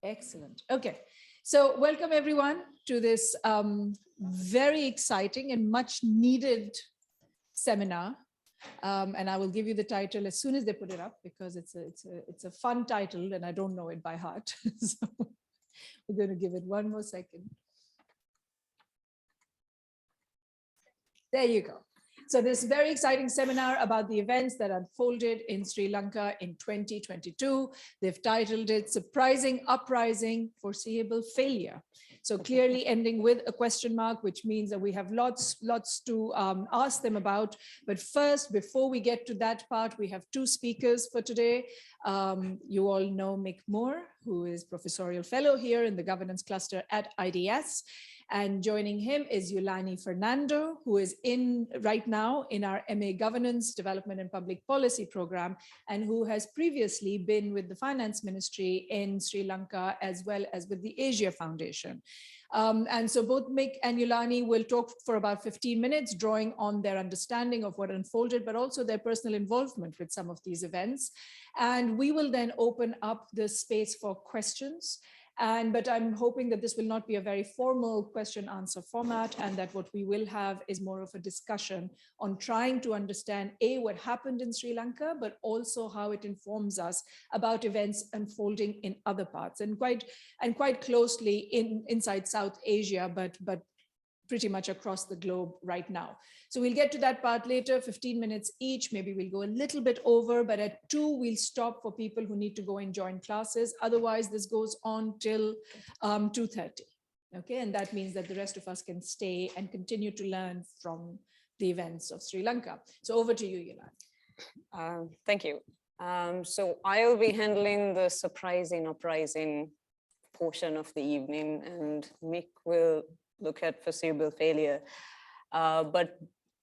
Excellent. Okay, so welcome everyone to this very exciting and much needed seminar. And I will give you the title as soon as they put it up, because it's a fun title and I don't know it by heart. So we're going to give it one more second. There you go. So this very exciting seminar about the events that unfolded in Sri Lanka in 2022. They've titled it Surprising Uprising, Foreseeable Failure. So clearly ending with a question mark, which means that we have lots to ask them about. But first, before we get to that part, we have two speakers for today. You all know Mick, who is Professorial Fellow here in the Governance Cluster at IDS. And joining him is Yolani Fernando, who is right now in our MA Governance, Development and Public Policy program, and who has previously been with the Finance Ministry in Sri Lanka, as well as with the Asia Foundation. And so both Mick and Yolani will talk for about 15 minutes, drawing on their understanding of what unfolded, but also their personal involvement with some of these events. And we will then open up the space for questions. But I'm hoping that this will not be a very formal question answer format, and that what we will have is more of a discussion on trying to understand what happened in Sri Lanka, but also how it informs us about events unfolding in other parts and quite closely inside South Asia, but pretty much across the globe right now. So we'll get to that part later, 15 minutes each. Maybe we'll go a little bit over, but at 2, we'll stop for people who need to go and join classes. Otherwise, this goes on till 2:30. Okay, and that means that the rest of us can stay and continue to learn from the events of Sri Lanka. So over to you, Yolani. Thank you. So I'll be handling the surprising uprising portion of the evening, and Mick will look at foreseeable failure. But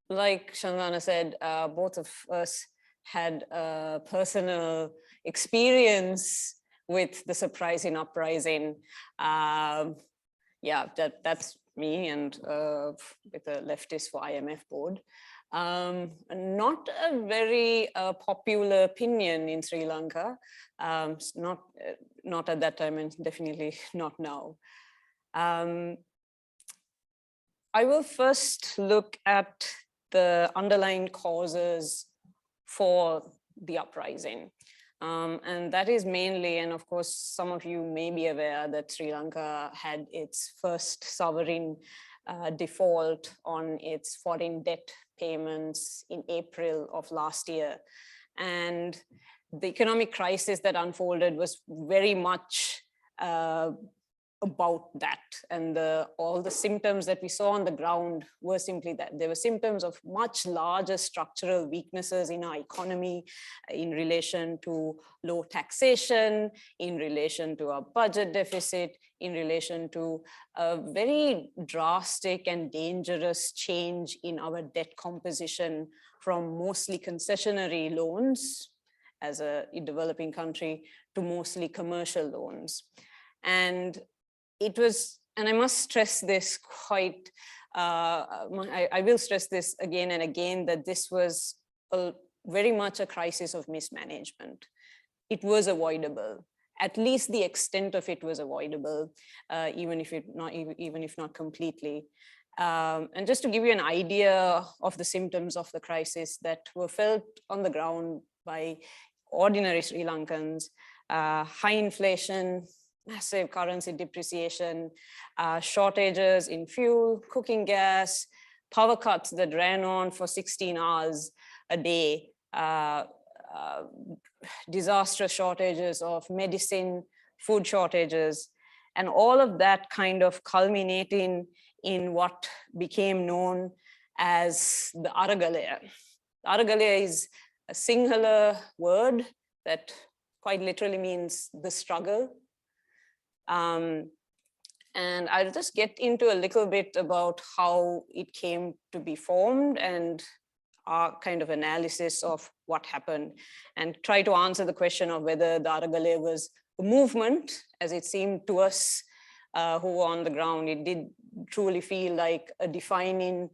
like Shandana said, both of us had a personal experience with the surprising uprising. Yeah, that's me, and with the leftist for IMF board. Not a very popular opinion in Sri Lanka, not at that time, and definitely not now. I will first look at the underlying causes for the uprising. And that is mainly, and of course, some of you may be aware that Sri Lanka had its first sovereign default on its foreign debt payments in April of last year. And the economic crisis that unfolded was very much about that, and all the symptoms that we saw on the ground were simply that. There were symptoms of much larger structural weaknesses in our economy in relation to low taxation, in relation to our budget deficit, in relation to a very drastic and dangerous change in our debt composition from mostly concessionary loans as a developing country to mostly commercial loans. And it was, and I must stress this quite, I will stress this again and again, that this was very much a crisis of mismanagement. It was avoidable. At least the extent of it was avoidable, even if not completely. And just to give you an idea of the symptoms of the crisis that were felt on the ground by ordinary Sri Lankans, high inflation, massive currency depreciation, shortages in fuel, cooking gas, power cuts that ran on for 16 hours a day, disastrous shortages of medicine, food shortages, and all of that kind of culminating in what became known as the Aragalaya. Aragalaya is a singular word that quite literally means the struggle. And I'll just get into a little bit about how it came to be formed and our kind of analysis of what happened, and try to answer the question of whether the Aragalaya was a movement, as it seemed to us who were on the ground. It did truly feel like a defining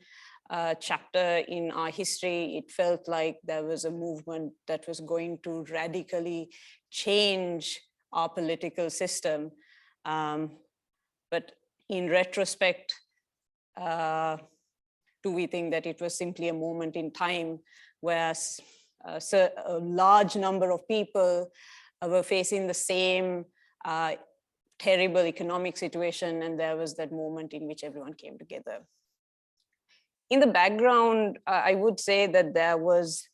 chapter in our history. It felt like there was a movement that was going to radically change our political system. But in retrospect, do we think that it was simply a moment in time where a large number of people were facing the same terrible economic situation, and there was that moment in which everyone came together? In the background, I would say that there was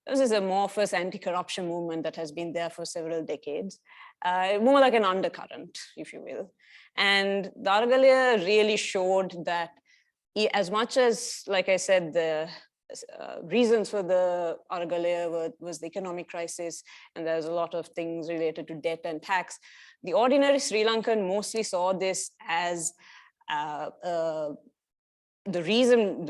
this is amorphous anti-corruption movement that has been there for several decades, more like an undercurrent, if you will. And the Aragalaya really showed that as much as, like I said, the reasons for the Aragalaya was the economic crisis, and there's a lot of things related to debt and tax, the ordinary Sri Lankan mostly saw this as the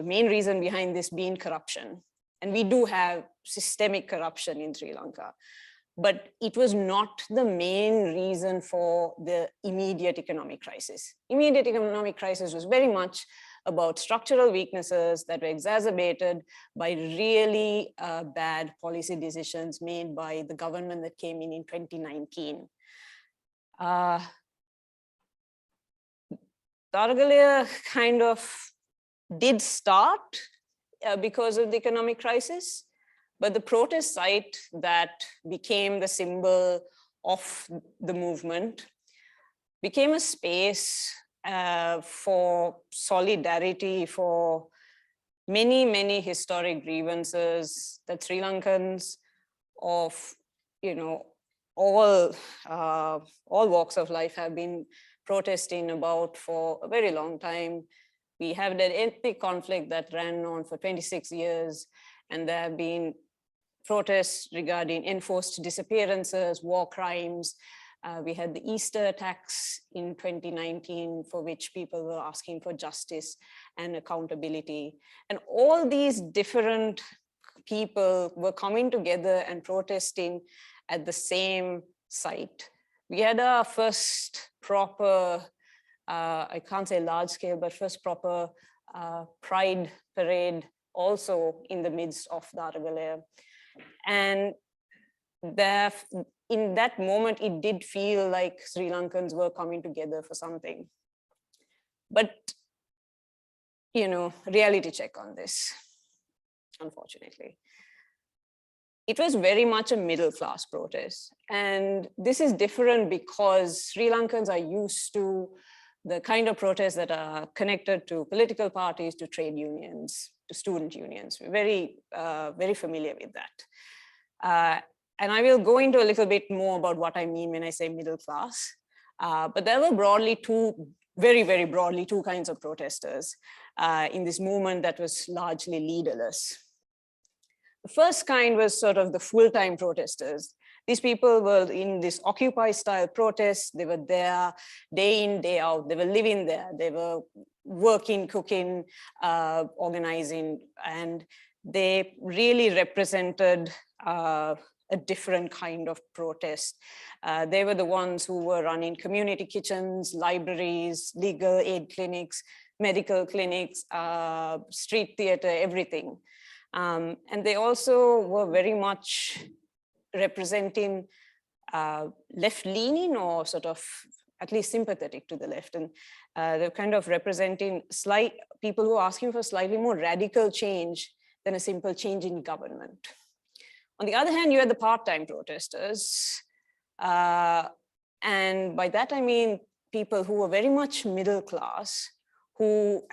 main reason behind this being corruption. And we do have systemic corruption in Sri Lanka, but it was not the main reason for the immediate economic crisis. Immediate economic crisis was very much about structural weaknesses that were exacerbated by really bad policy decisions made by the government that came in 2019. The Aragalaya kind of did start because of the economic crisis, but the protest site that became the symbol of the movement became a space for solidarity for many, many historic grievances that Sri Lankans of, all walks of life have been protesting about for a very long time. We have that ethnic conflict that ran on for 26 years, and there have been protests regarding enforced disappearances, war crimes. We had the Easter attacks in 2019, for which people were asking for justice and accountability. And all these different people were coming together and protesting at the same site. We had our first proper, I can't say large scale, but first proper pride parade also in the midst of the Aragalaya. And in that moment, it did feel like Sri Lankans were coming together for something. But, reality check on this, unfortunately. It was very much a middle class protest. And this is different because Sri Lankans are used to the kind of protests that are connected to political parties, to trade unions, to student unions. We're very, very familiar with that. And I will go into a little bit more about what I mean when I say middle class. But there were broadly very, very broadly, two kinds of protesters in this movement that was largely leaderless. The first kind was sort of the full-time protesters. These people were in this Occupy style protest. They were there day in, day out. They were living there. They were working, cooking, organizing, and they really represented a different kind of protest. They were the ones who were running community kitchens, libraries, legal aid clinics, medical clinics, street theater, everything. And they also were very much representing left-leaning, or sort of at least sympathetic to the left. And they're kind of representing people who are asking for slightly more radical change than a simple change in government. On the other hand, you had the part-time protesters. And by that, I mean people who were very much middle class, who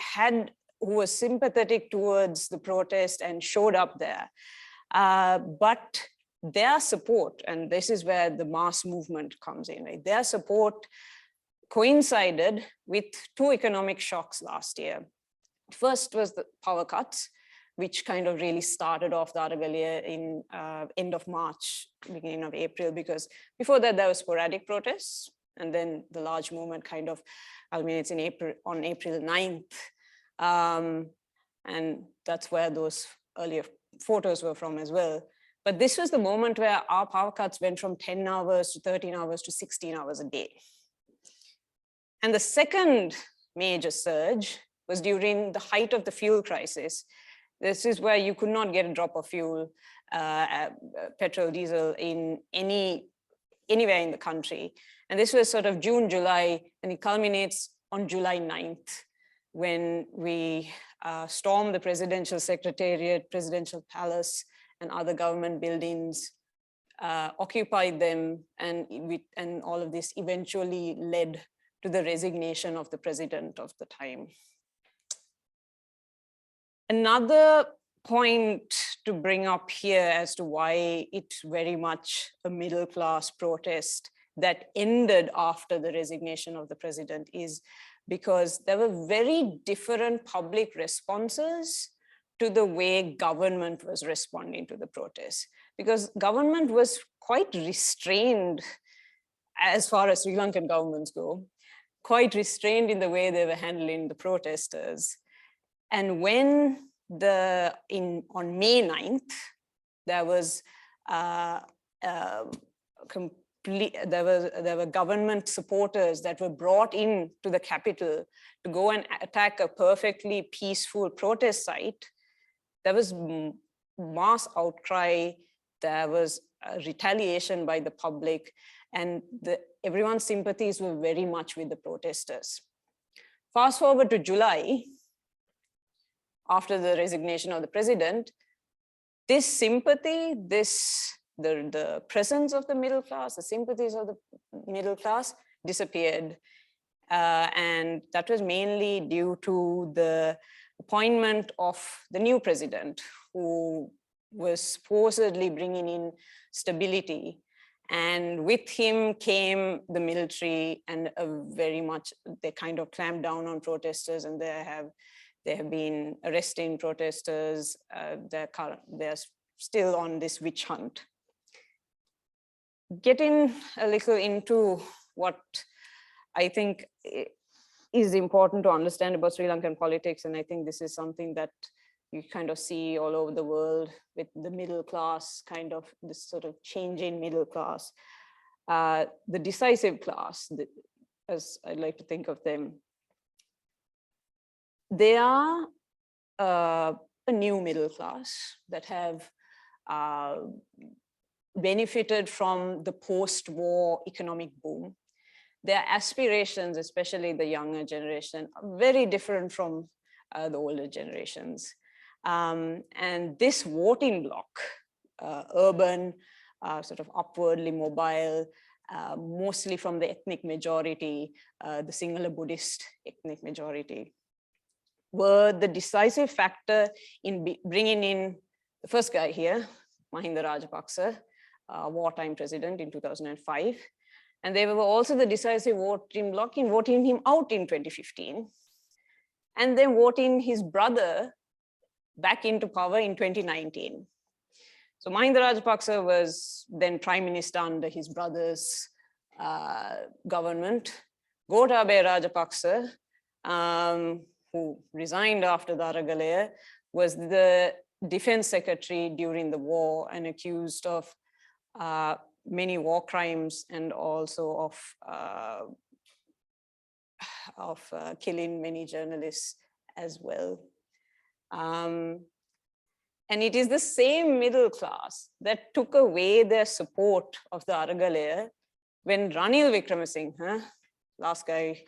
were sympathetic towards the protest and showed up there. But their support, and this is where the mass movement comes in, right? Their support coincided with two economic shocks last year. First was the power cuts, which kind of really started off the Aragalaya in end of March, beginning of April, because before that there was sporadic protests, and then the large movement kind of culminates in on April 9th. And that's where those earlier photos were from as well. But this was the moment where our power cuts went from 10 hours to 13 hours to 16 hours a day. And the second major surge was during the height of the fuel crisis. This is where you could not get a drop of fuel, petrol, diesel in any anywhere in the country. And this was sort of June, July, and it culminates on July 9th, when we stormed the presidential secretariat, presidential palace, and other government buildings, occupied them, and all of this eventually led to the resignation of the president of the time. Another point to bring up here as to why it's very much a middle class protest that ended after the resignation of the president is because there were very different public responses to the way government was responding to the protests. Because government was quite restrained, as far as Sri Lankan governments go, quite restrained in the way they were handling the protesters. And when on May 9th, there was there were government supporters that were brought in to the capital to go and attack a perfectly peaceful protest site. There was mass outcry, there was retaliation by the public, and everyone's sympathies were very much with the protesters. Fast forward to July, after the resignation of the president, this sympathy, the presence of the middle class, the sympathies of the middle class disappeared. And that was mainly due to the appointment of the new president, who was supposedly bringing in stability. And with him came the military, and they kind of clamped down on protesters, and they have been arresting protesters. They're still on this witch hunt. Getting a little into what I think is important to understand about Sri Lankan politics, and I think this is something that you kind of see all over the world with the middle class, kind of this sort of changing middle class. The decisive class, as I like to think of them, they are a new middle class that have benefited from the post-war economic boom. Their aspirations, especially the younger generation, are very different from the older generations. And this voting bloc, urban, sort of upwardly mobile, mostly from the ethnic majority, the Sinhala Buddhist ethnic majority, were the decisive factor in bringing in the first guy here, Mahinda Rajapakse, wartime president in 2005. And they were also the decisive voting bloc in voting him out in 2015. And then voting his brother back into power in 2019. So Mahinda Rajapakse was then prime minister under his brother's government. Gotabaya Rajapakse, who resigned after the Aragalaya, was the defense secretary during the war and accused of many war crimes and also of killing many journalists as well. And it is the same middle class that took away their support of the Aragalaya when Ranil Wickremesinghe, last guy,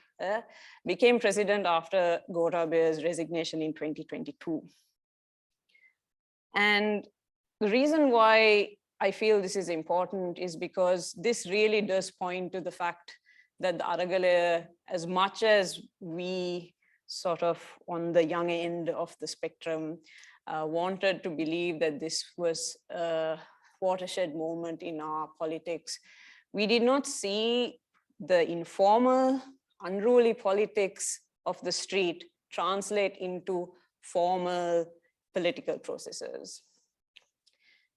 became president after Gotabaya's resignation in 2022. And the reason why I feel this is important is because this really does point to the fact that the Aragalaya, as much as we sort of on the young end of the spectrum wanted to believe that this was a watershed moment in our politics, we did not see the informal, unruly politics of the street translate into formal political processes.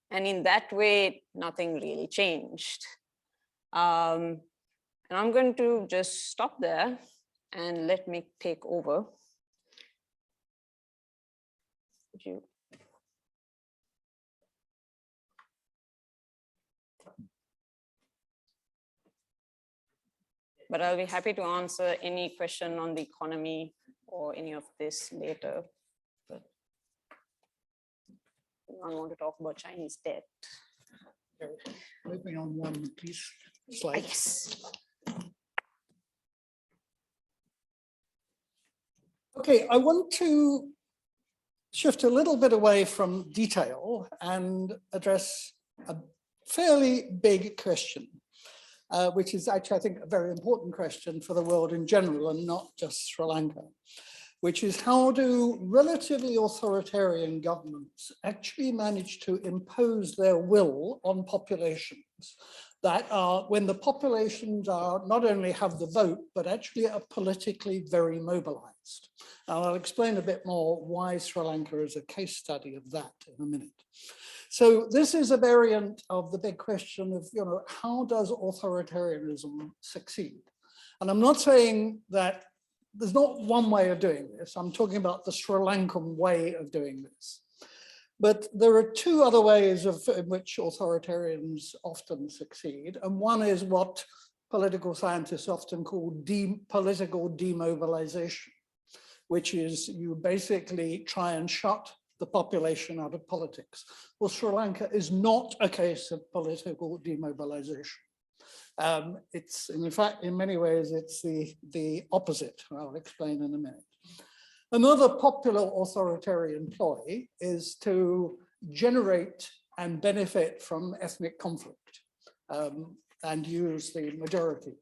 And in that way, nothing really changed. And I'm going to just stop there and let Mick take over. Would you? But I'll be happy to answer any question on the economy or any of this later. But I want to talk about Chinese debt. Open on one, please. slide. Yes. Okay, I want to shift a little bit away from detail and address a fairly big question, which is actually, I think, a very important question for the world in general and not just Sri Lanka, which is how do relatively authoritarian governments actually manage to impose their will on populations that are, when the populations are not only have the vote, but actually are politically very mobilized. And I'll explain a bit more why Sri Lanka is a case study of that in a minute. So this is a variant of the big question of, how does authoritarianism succeed? And I'm not saying that there's not one way of doing this. I'm talking about the Sri Lankan way of doing this. But there are two other ways in which authoritarians often succeed. And one is what political scientists often call political demobilization, which is you basically try and shut the population out of politics. Well, Sri Lanka is not a case of political demobilization. It's, in fact, in many ways, it's the opposite. I'll explain in a minute. Another popular authoritarian ploy is to generate and benefit from ethnic conflict and use the majority.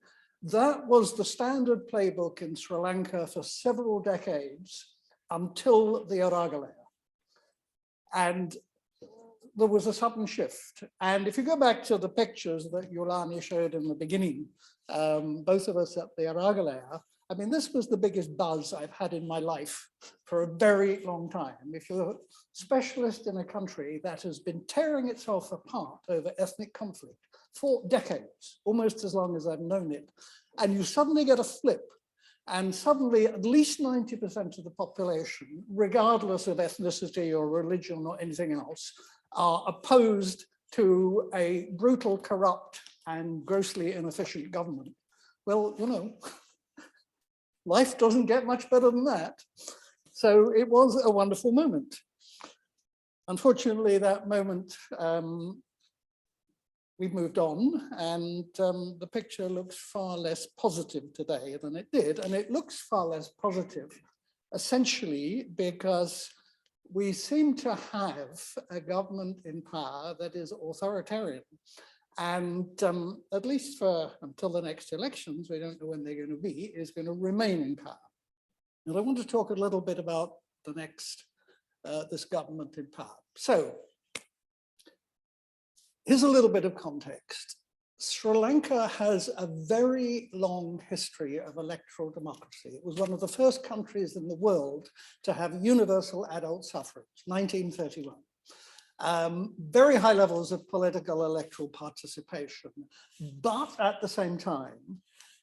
That was the standard playbook in Sri Lanka for several decades until the Aragalaya. And there was a sudden shift. And if you go back to the pictures that Yolani showed in the beginning, both of us at the Aragalaya, I mean, this was the biggest buzz I've had in my life for a very long time. If you're a specialist in a country that has been tearing itself apart over ethnic conflict for decades, almost as long as I've known it, and you suddenly get a flip, and suddenly at least 90% of the population, regardless of ethnicity or religion or anything else, are opposed to a brutal, corrupt, and grossly inefficient government. Well, life doesn't get much better than that. So it was a wonderful moment. Unfortunately, that moment, we've moved on, and the picture looks far less positive today than it did. And it looks far less positive, essentially, because we seem to have a government in power that is authoritarian. And at least for until the next elections, we don't know when they're going to be, is going to remain in power. And I want to talk a little bit about the next, this government in power. So here's a little bit of context. Sri Lanka has a very long history of electoral democracy. It was one of the first countries in the world to have universal adult suffrage, 1931. Very high levels of political electoral participation, but at the same time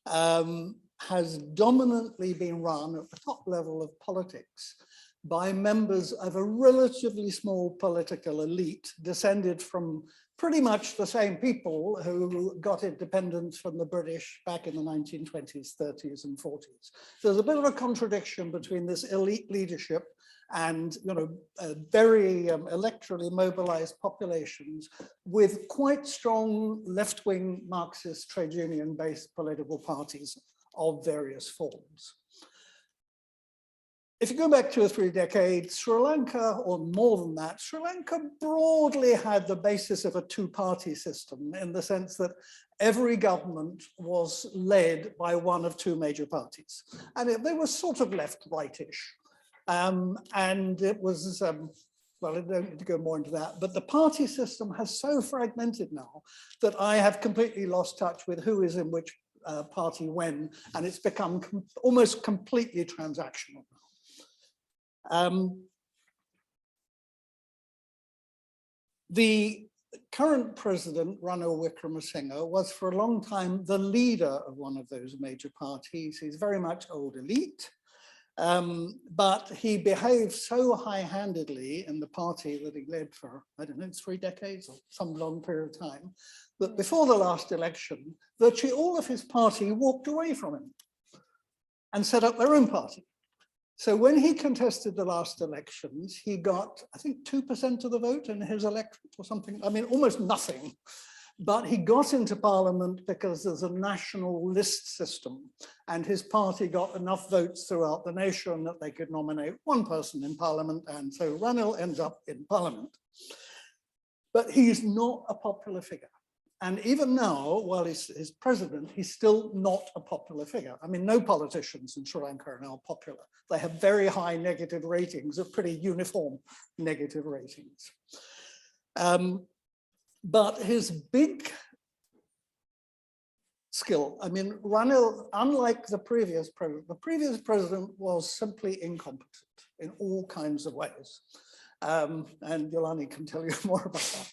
has dominantly been run at the top level of politics by members of a relatively small political elite descended from pretty much the same people who got independence from the British back in the 1920s, 30s, and 40s. So there's a bit of a contradiction between this elite leadership and very electorally mobilized populations with quite strong left-wing Marxist trade union-based political parties of various forms. If you go back 2 or 3 decades, Sri Lanka, or more than that, Sri Lanka broadly had the basis of a two-party system in the sense that every government was led by one of 2 major parties. And they were sort of left-rightish. And it was, well, I don't need to go more into that, but the party system has so fragmented now that I have completely lost touch with who is in which party when, and it's become almost completely transactional. The current president, Ranil Wickremesinghe, was for a long time the leader of one of those major parties. He's very much old elite, but he behaved so high-handedly in the party that he led for, I don't know, 3 decades or some long period of time, that before the last election, virtually all of his party walked away from him and set up their own party. So when he contested the last elections, he got, I think, 2% of the vote in his electorate or something. I mean, almost nothing. But he got into parliament because there's a national list system, and his party got enough votes throughout the nation that they could nominate one person in parliament, and so Ranil ends up in parliament. But he's not a popular figure. And even now, while he's president, he's still not a popular figure. I mean, no politicians in Sri Lanka are now popular. They have very high negative ratings, or pretty uniform negative ratings. But his big skill, I mean, Ranil, unlike the previous president was simply incompetent in all kinds of ways. And Yolani can tell you more about that.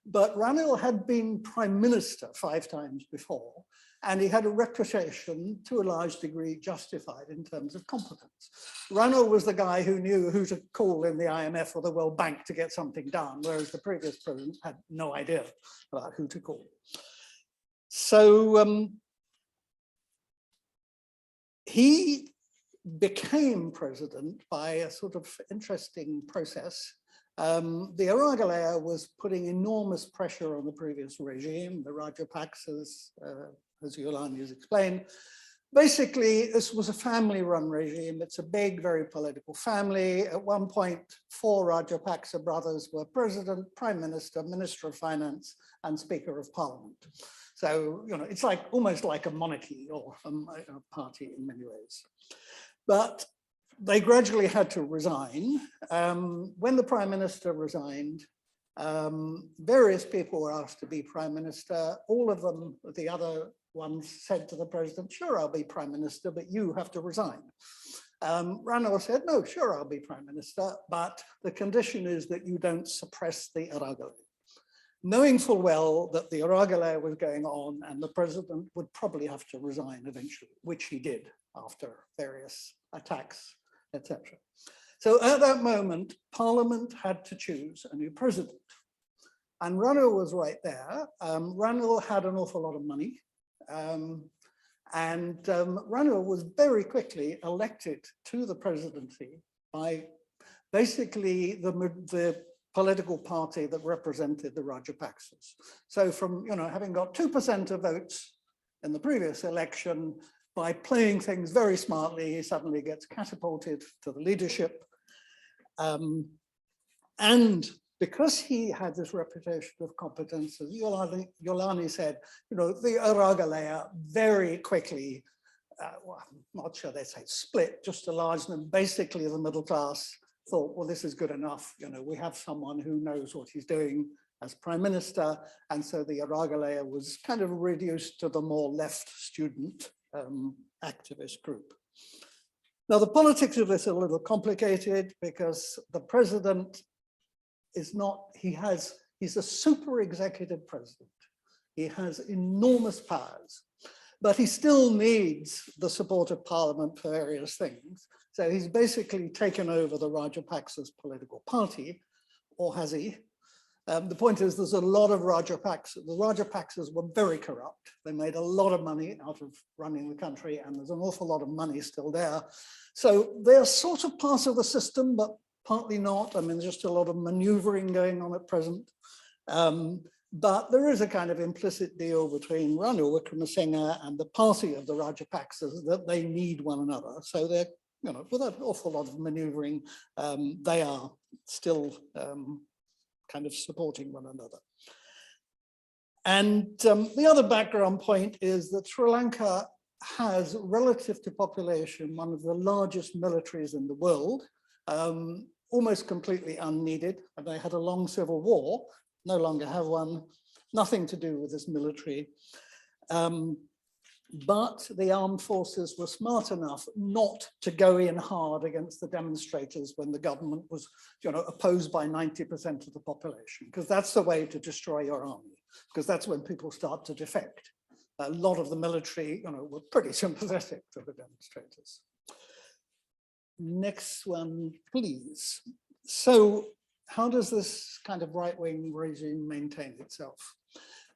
But Ranil had been prime minister 5 times before, and he had a reputation to a large degree justified in terms of competence. Ranil was the guy who knew who to call in the IMF or the World Bank to get something done, whereas the previous president had no idea about who to call. So he became president by a sort of interesting process. The Aragalaya was putting enormous pressure on the previous regime, the Rajapakses, as Yolani has explained. Basically, this was a family-run regime. It's a big, very political family. At one point, 4 Rajapakse brothers were president, prime minister, minister of finance, and speaker of parliament. So, you know, it's like almost like a monarchy or a party in many ways. But they gradually had to resign. When the prime minister resigned, various people were asked to be prime minister. All of them, the other ones, said to the president, sure, I'll be prime minister, but you have to resign. Ranil said, no, sure, I'll be prime minister, but the condition is that you don't suppress the Aragalaya. Knowing full well that the Aragalaya was going on and the president would probably have to resign eventually, which he did after various attacks, etc. So at that moment, Parliament had to choose a new president. And Ranil was right there. Ranil had an awful lot of money. Ranil was very quickly elected to the presidency by basically the political party that represented the Rajapakses. So from, you know, having got 2% of votes in the previous election, by playing things very smartly, he suddenly gets catapulted to the leadership. And because he had this reputation of competence, as Yolani said, you know, the Aragalaya very quickly, well, I'm not sure they say split, just to large them, basically the middle class thought, well, this is good enough. You know, we have someone who knows what he's doing as prime minister. And so the Aragalaya was kind of reduced to the more left student activist group. Now, the politics of this are a little complicated because the president is not, he's a super executive president. He has enormous powers, but he still needs the support of parliament for various things. So he's basically taken over the Rajapaksa's political party, or has he? The point is there's a lot of Rajapakses. The Rajapakses were very corrupt. They made a lot of money out of running the country, and there's an awful lot of money still there. So they're sort of part of the system, but partly not. I mean, there's just a lot of maneuvering going on at present. But there is a kind of implicit deal between Ranil Wickremesinghe and the party of the Rajapakses that they need one another. So they're, you know, with an awful lot of maneuvering, they are still kind of supporting one another. And the other background point is that Sri Lanka has, relative to population, one of the largest militaries in the world, almost completely unneeded. And they had a long civil war, no longer have one, nothing to do with this military. But the armed forces were smart enough not to go in hard against the demonstrators when the government was, you know, opposed by 90% of the population, because that's the way to destroy your army, because that's when people start to defect. A lot of the military, you know, were pretty sympathetic to the demonstrators. Next one, please. So how does this kind of right-wing regime maintain itself?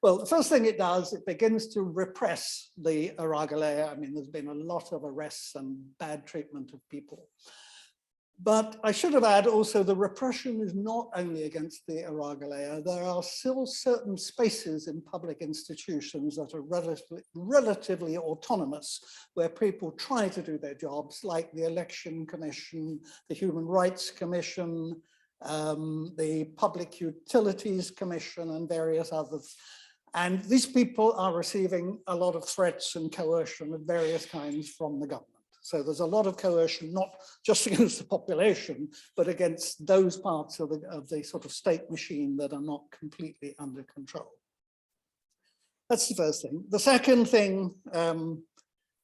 Well, the first thing it does, it begins to repress the Aragalaya. I mean, there's been a lot of arrests and bad treatment of people. But I should have added also the repression is not only against the Aragalaya. There are still certain spaces in public institutions that are relatively autonomous, where people try to do their jobs, like the Election Commission, the Human Rights Commission, the Public Utilities Commission, and various others. And these people are receiving a lot of threats and coercion of various kinds from the government. So there's a lot of coercion, not just against the population, but against those parts of the sort of state machine that are not completely under control. That's the first thing. The second thing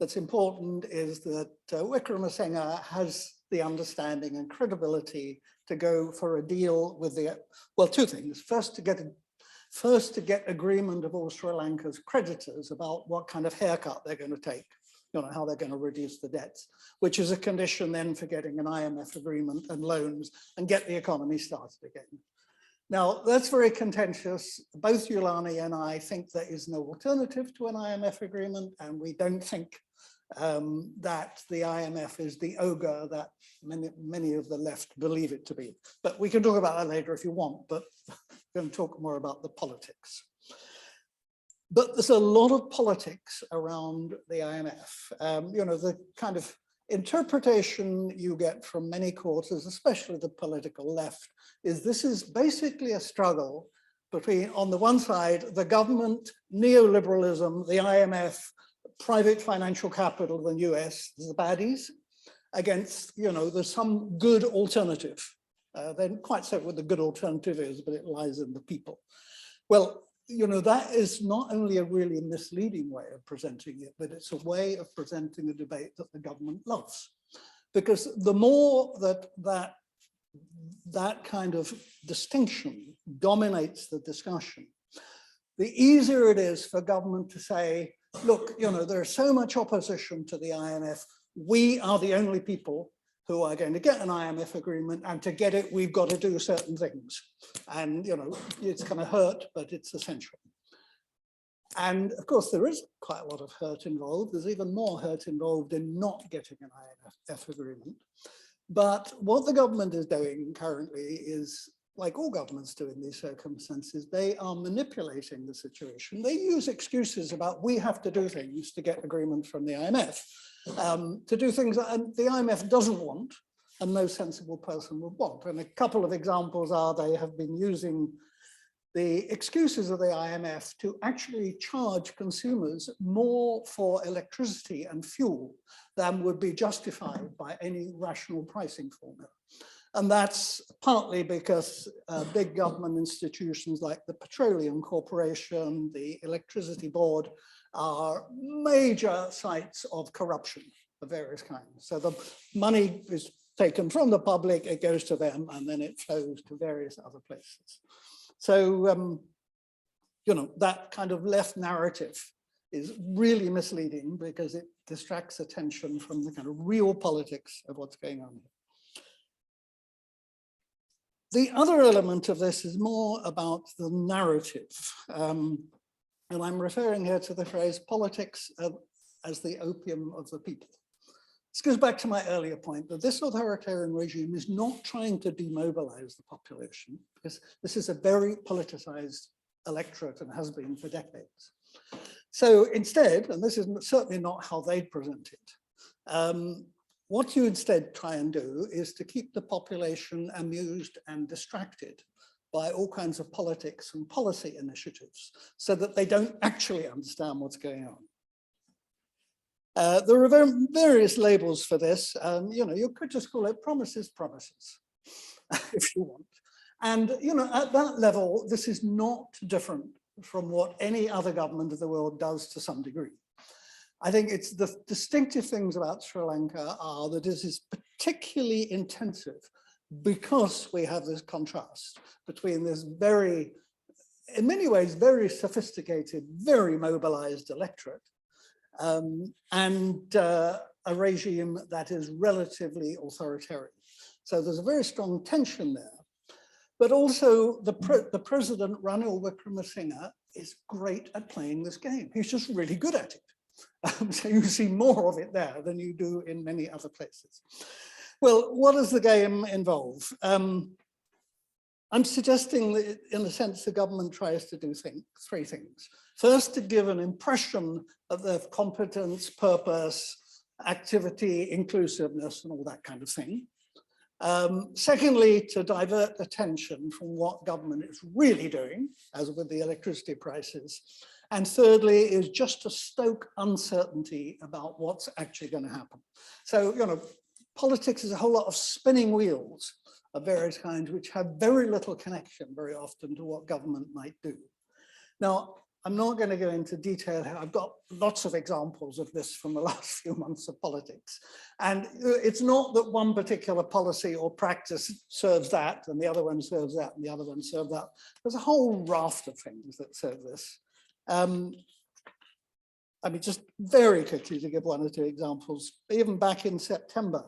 that's important is that Wickremesinghe has the understanding and credibility to go for a deal with the, well, two things. First, to get agreement of all Sri Lanka's creditors about what kind of haircut they're going to take, you know, how they're going to reduce the debts, which is a condition then for getting an IMF agreement and loans and get the economy started again. Now, that's very contentious. Both Yolani and I think there is no alternative to an IMF agreement, and we don't think that the IMF is the ogre that many of the left believe it to be. But we can talk about that later if you want, but we're going to talk more about the politics. But there's a lot of politics around the IMF. You know, the kind of interpretation you get from many quarters, especially the political left, is this is basically a struggle between, on the one side, the government, neoliberalism, the IMF, private financial capital, the US, the baddies, against, you know, there's some good alternative. They're not quite certain what the good alternative is, but it lies in the people. Well, you know, that is not only a really misleading way of presenting it, but it's a way of presenting a debate that the government loves. Because the more that kind of distinction dominates the discussion, the easier it is for government to say, look, you know, there's so much opposition to the IMF. We are the only people who are going to get an IMF agreement, and to get it, we've got to do certain things. And, you know, it's going to hurt, but it's essential. And of course, there is quite a lot of hurt involved. There's even more hurt involved in not getting an IMF agreement. But what the government is doing currently is, like all governments do in these circumstances, they are manipulating the situation. They use excuses about we have to do things to get agreement from the IMF, to do things that the IMF doesn't want and no sensible person would want. And a couple of examples are they have been using the excuses of the IMF to actually charge consumers more for electricity and fuel than would be justified by any rational pricing formula. And that's partly because big government institutions like the Petroleum Corporation, the Electricity Board, are major sites of corruption of various kinds. So the money is taken from the public, it goes to them, and then it flows to various other places. So, you know, that kind of left narrative is really misleading because it distracts attention from the kind of real politics of what's going on here. The other element of this is more about the narrative. And I'm referring here to the phrase politics as the opium of the people. This goes back to my earlier point that this authoritarian regime is not trying to demobilize the population, because this is a very politicized electorate and has been for decades. So instead, and this is certainly not how they present it, what you instead try and do is to keep the population amused and distracted by all kinds of politics and policy initiatives so that they don't actually understand what's going on. There are various labels for this. You know, you could just call it promises, if you want. And, you know, at that level, this is not different from what any other government of the world does to some degree. I think it's the distinctive things about Sri Lanka are that it is particularly intensive because we have this contrast between this very, in many ways, very sophisticated, very mobilized electorate and a regime that is relatively authoritarian. So there's a very strong tension there. But also the president, Ranil Wickremesinghe, is great at playing this game. He's just really good at it. So you see more of it there than you do in many other places. Well, what does the game involve? I'm suggesting that in a sense, the government tries to do three things. First, to give an impression of their competence, purpose, activity, inclusiveness, and all that kind of thing. Secondly, to divert attention from what government is really doing, as with the electricity prices. And thirdly, is just to stoke uncertainty about what's actually going to happen. So, politics is a whole lot of spinning wheels of various kinds, which have very little connection very often to what government might do. Now, I'm not going to go into detail. I've got lots of examples of this from the last few months of politics. And it's not that one particular policy or practice serves that, and the other one serves that, and the other one serves that. There's a whole raft of things that serve this. I mean, just very quickly to give one or two examples, even back in September,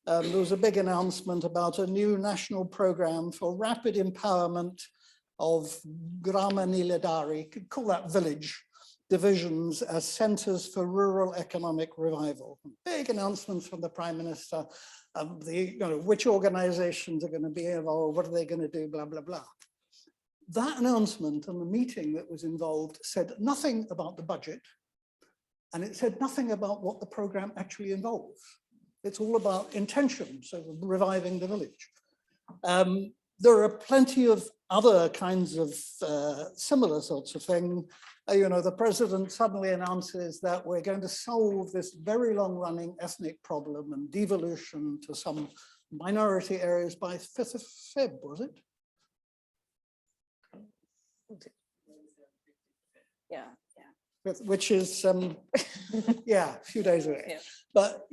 there was a big announcement about a new national program for rapid empowerment of Grama Niladari, could call that village divisions as centers for rural economic revival. Big announcements from the Prime Minister, which organizations are going to be involved, what are they going to do, blah, blah, blah. That announcement and the meeting that was involved said nothing about the budget, and it said nothing about what the program actually involves. It's all about intention, so reviving the village. There are plenty of other kinds of similar sorts of thing. The president suddenly announces that we're going to solve this very long-running ethnic problem and devolution to some minority areas by 5th of Feb, was it? Yeah. Which is, yeah, a few days away. Yeah. But,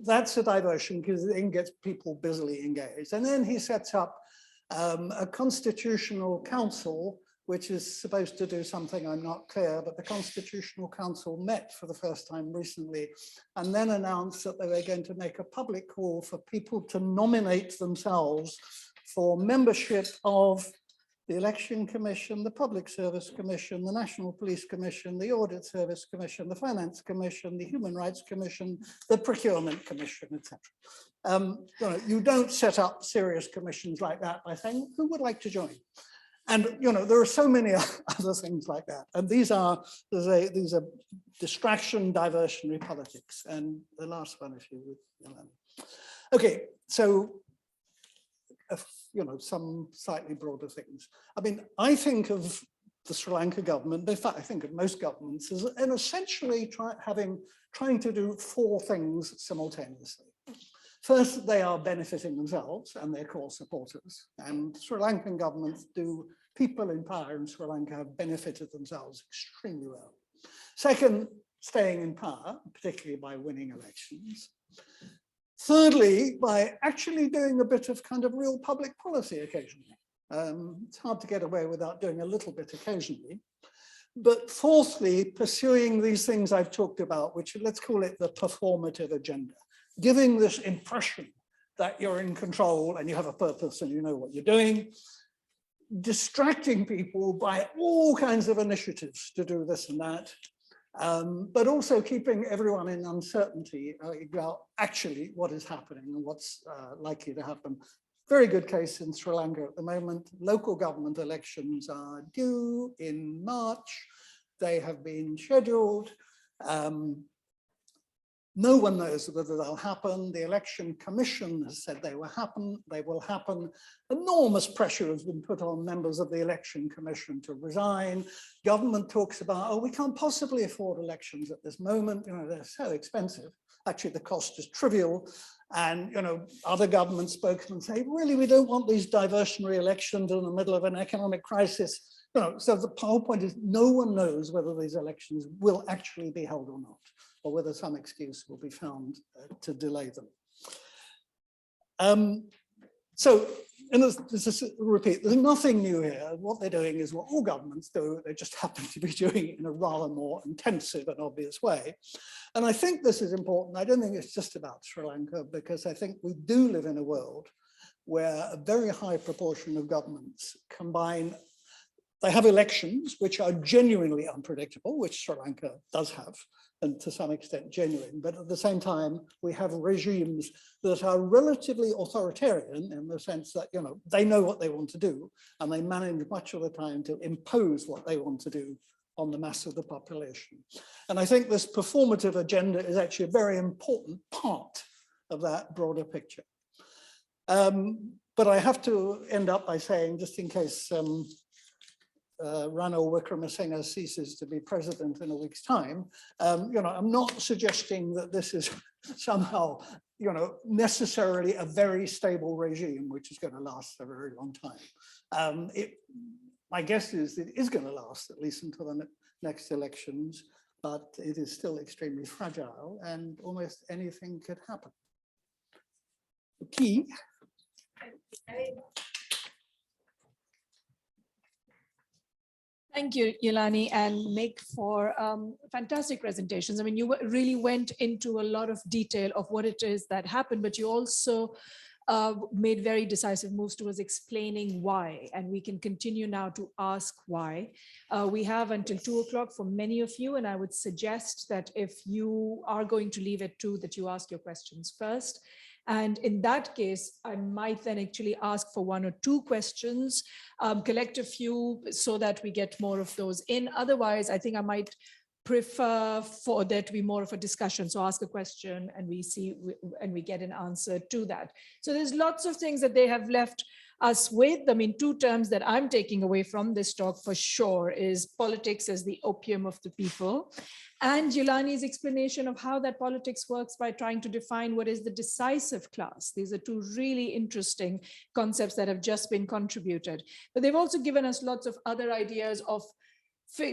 that's a diversion because it then gets people busily engaged. And then he sets up a constitutional council, which is supposed to do something, I'm not clear, but the Constitutional Council met for the first time recently and then announced that they were going to make a public call for people to nominate themselves for membership of the Election Commission, the Public Service Commission, the National Police Commission, the Audit Service Commission, the Finance Commission, the Human Rights Commission, the Procurement Commission, etc. You don't set up serious commissions like that by saying, who would like to join? And there are so many other things like that. And these are distraction, diversionary politics. And the last one, if you would, Yolani. Okay, so some slightly broader things. I mean, I think of the Sri Lanka government, in fact, I think of most governments as essentially trying to do four things simultaneously. First, they are benefiting themselves and their core supporters. And Sri Lankan governments people in power in Sri Lanka have benefited themselves extremely well. Second, staying in power, particularly by winning elections. Thirdly, by actually doing a bit of kind of real public policy occasionally. It's hard to get away without doing a little bit occasionally. But fourthly, pursuing these things I've talked about, which let's call it the performative agenda, giving this impression that you're in control and you have a purpose and you know what you're doing, distracting people by all kinds of initiatives to do this and that, but also keeping everyone in uncertainty about actually what is happening and what's likely to happen. Very good case in Sri Lanka at the moment. Local government elections are due in March. They have been scheduled. No one knows whether they'll happen. The Election Commission has said they will happen. Enormous pressure has been put on members of the Election Commission to resign. Government talks about, oh, we can't possibly afford elections at this moment. They're so expensive. Actually, the cost is trivial. And other government spokesmen say, really, we don't want these diversionary elections in the middle of an economic crisis. So the whole point is no one knows whether these elections will actually be held or not, or whether some excuse will be found to delay them. So, and this repeat, there's nothing new here. What they're doing is what all governments do. They just happen to be doing it in a rather more intensive and obvious way. And I think this is important. I don't think it's just about Sri Lanka, because I think we do live in a world where a very high proportion of governments combine they have elections which are genuinely unpredictable, which Sri Lanka does have, and to some extent genuine. But at the same time, we have regimes that are relatively authoritarian in the sense that, you know, they know what they want to do, and they manage much of the time to impose what they want to do on the mass of the population. And I think this performative agenda is actually a very important part of that broader picture. But I have to end up by saying, just in case Ranil Wickremesinghe ceases to be president in a week's time, you know, I'm not suggesting that this is somehow, you know, necessarily a very stable regime, which is going to last a very long time. My guess is it is going to last at least until the next elections, but it is still extremely fragile and almost anything could happen. The key. Thank you, Yolani and Mick, for fantastic presentations. I mean, you really went into a lot of detail of what it is that happened, but you also made very decisive moves towards explaining why, and we can continue now to ask why. We have until 2 o'clock for many of you, and I would suggest that if you are going to leave at 2, that you ask your questions first. And in that case, I might then actually ask for 1 or 2 questions, collect a few so that we get more of those in. Otherwise, I think I might prefer for there to be more of a discussion. So ask a question and we see, and we get an answer to that. So there's lots of things that they have left us with. I mean, 2 terms that I'm taking away from this talk for sure is politics as the opium of the people, and Yolani's explanation of how that politics works by trying to define what is the decisive class. These are 2 really interesting concepts that have just been contributed. But they've also given us lots of other ideas of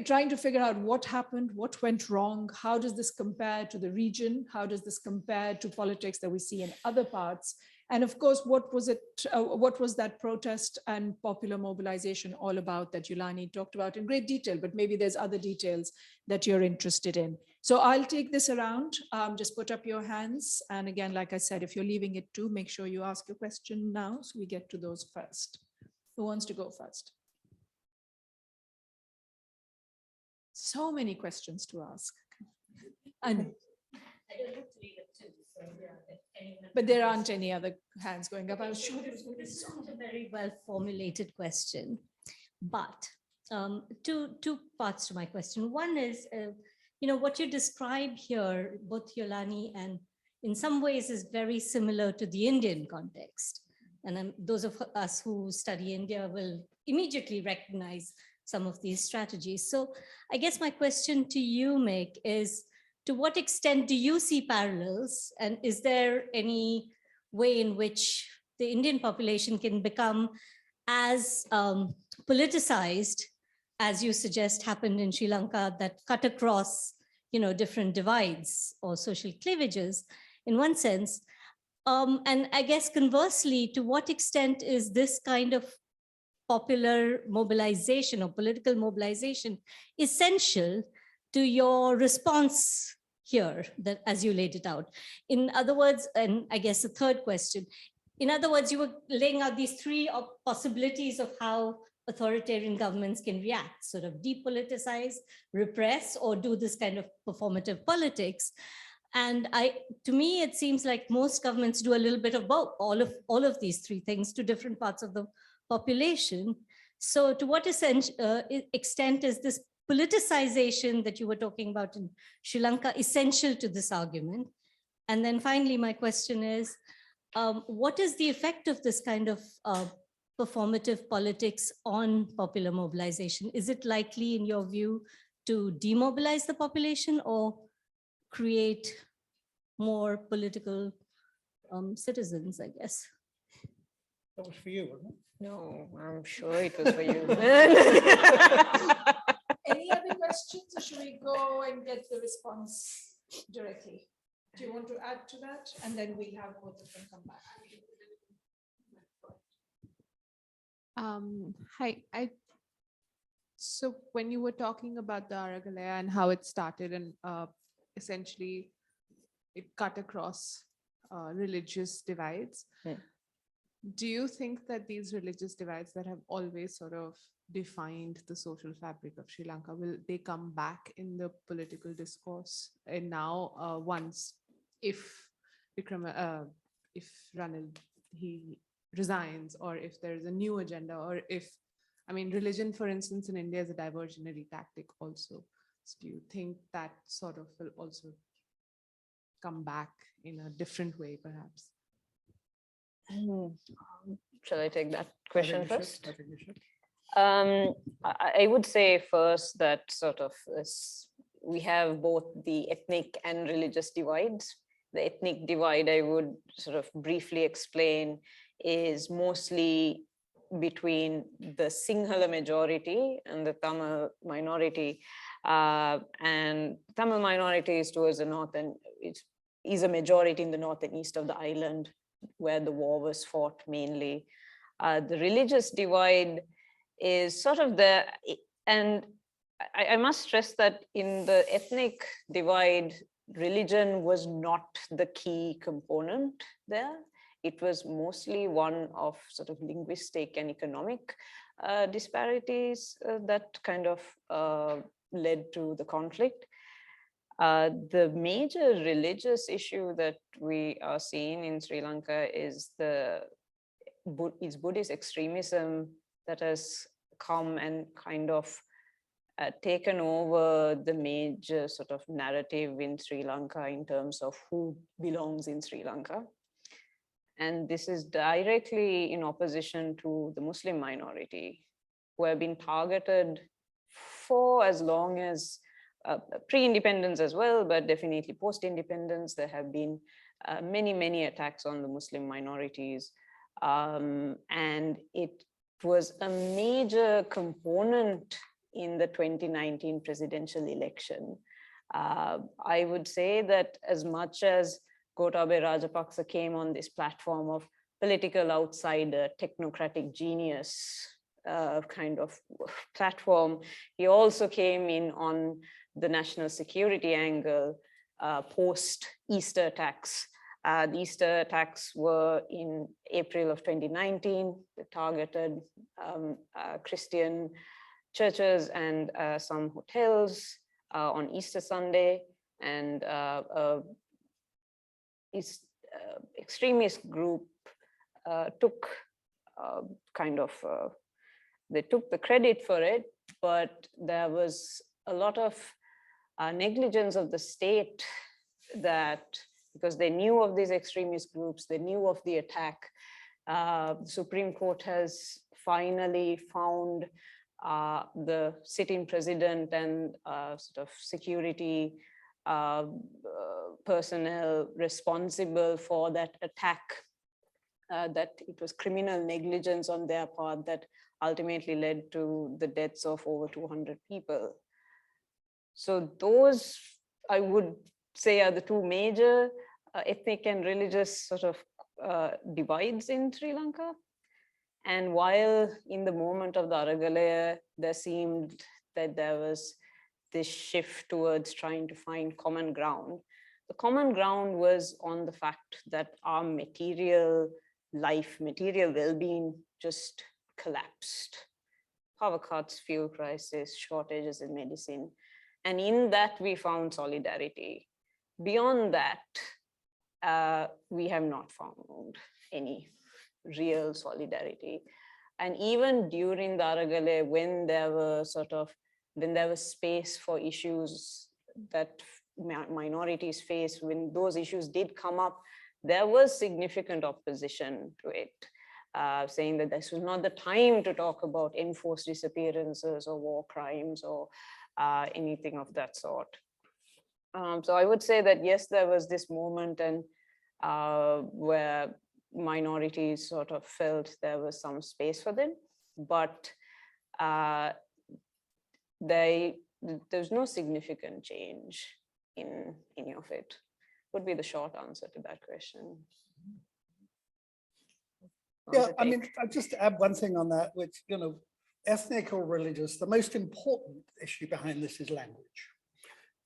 trying to figure out what happened, what went wrong, how does this compare to the region, how does this compare to politics that we see in other parts, and of course, what was that protest and popular mobilization all about that Yolani talked about in great detail, but maybe there's other details that you're interested in. So I'll take this around, just put up your hands, and again, like I said, if you're leaving it too, make sure you ask your question now so we get to those first. Who wants to go first? So many questions to ask. And but there aren't any other hands going up. I was sure this is not a very well formulated question, but two parts to my question. One is, you know, what you describe here, both Yolani and in some ways is very similar to the Indian context. And those of us who study India will immediately recognize some of these strategies. So I guess my question to you, Mick, is to what extent do you see parallels? And is there any way in which the Indian population can become as politicized as you suggest happened in Sri Lanka, that cut across, you know, different divides or social cleavages in one sense? And I guess conversely, to what extent is this kind of popular mobilization or political mobilization essential to your response here, that as you laid it out? In other words, and I guess the third question, in other words, you were laying out these 3 possibilities of how authoritarian governments can react, sort of depoliticize, repress, or do this kind of performative politics. And to me, it seems like most governments do a little bit of both, all of these 3 things to different parts of the population. So to what extent is this politicization that you were talking about in Sri Lanka essential to this argument? And then finally, my question is, what is the effect of this kind of performative politics on popular mobilization? Is it likely, in your view, to demobilize the population or create more political citizens, I guess? That was for you, wasn't it? No, I'm sure it was for you. Any other questions, or should we go and get the response directly? Do you want to add to that? And then we have both of them come back. Hi. So when you were talking about the Aragalaya and how it started, and essentially it cut across religious divides. Yeah. Do you think that these religious divides that have always sort of defined the social fabric of Sri Lanka, will they come back in the political discourse? And now, once, if if Ranil, he resigns, or if there's a new agenda, or if, I mean, religion, for instance, in India is a diversionary tactic also. So do you think that sort of will also come back in a different way, perhaps? Shall I take that question first? I think you should. I would say first that sort of we have both the ethnic and religious divides. The ethnic divide, I would sort of briefly explain, is mostly between the Sinhala majority and the Tamil minority. And Tamil minority is towards the north, and it is a majority in the north and east of the island, where the war was fought mainly. The religious divide is sort of there, and I must stress that in the ethnic divide, religion was not the key component there. It was mostly one of sort of linguistic and economic disparities that kind of led to the conflict. The major religious issue that we are seeing in Sri Lanka is Buddhist extremism that has come and kind of taken over the major sort of narrative in Sri Lanka in terms of who belongs in Sri Lanka. And this is directly in opposition to the Muslim minority, who have been targeted for as long as pre-independence as well, but definitely post-independence. There have been many attacks on the Muslim minorities. And it was a major component in the 2019 presidential election. I would say that as much as Gotabaya Rajapakse came on this platform of political outsider, technocratic genius kind of platform, he also came in on the national security angle post-Easter attacks. The Easter attacks were in April of 2019. They targeted Christian churches and some hotels on Easter Sunday, and extremist group took they took the credit for it, but there was a lot of negligence of the state, that because they knew of these extremist groups, they knew of the attack. The Supreme Court has finally found the sitting president and sort of security personnel responsible for that attack, that it was criminal negligence on their part that ultimately led to the deaths of over 200 people. So those, I would say, are the two major ethnic and religious sort of divides in Sri Lanka. And while in the moment of the Aragalaya, there seemed that there was this shift towards trying to find common ground, the common ground was on the fact that our material life, material well-being just collapsed. Power cuts, fuel crisis, shortages in medicine. And in that, we found solidarity. Beyond that, we have not found any real solidarity. And even during the Aragalaya, when there was space for issues that minorities face, when those issues did come up, there was significant opposition to it, saying that this was not the time to talk about enforced disappearances or war crimes or anything of that sort. So I would say that yes, there was this moment and where minorities sort of felt there was some space for them, but there's no significant change in any of it, would be the short answer to that question. Yeah, I mean, I'll just add one thing on that, which, you know, ethnic or religious, the most important issue behind this is language.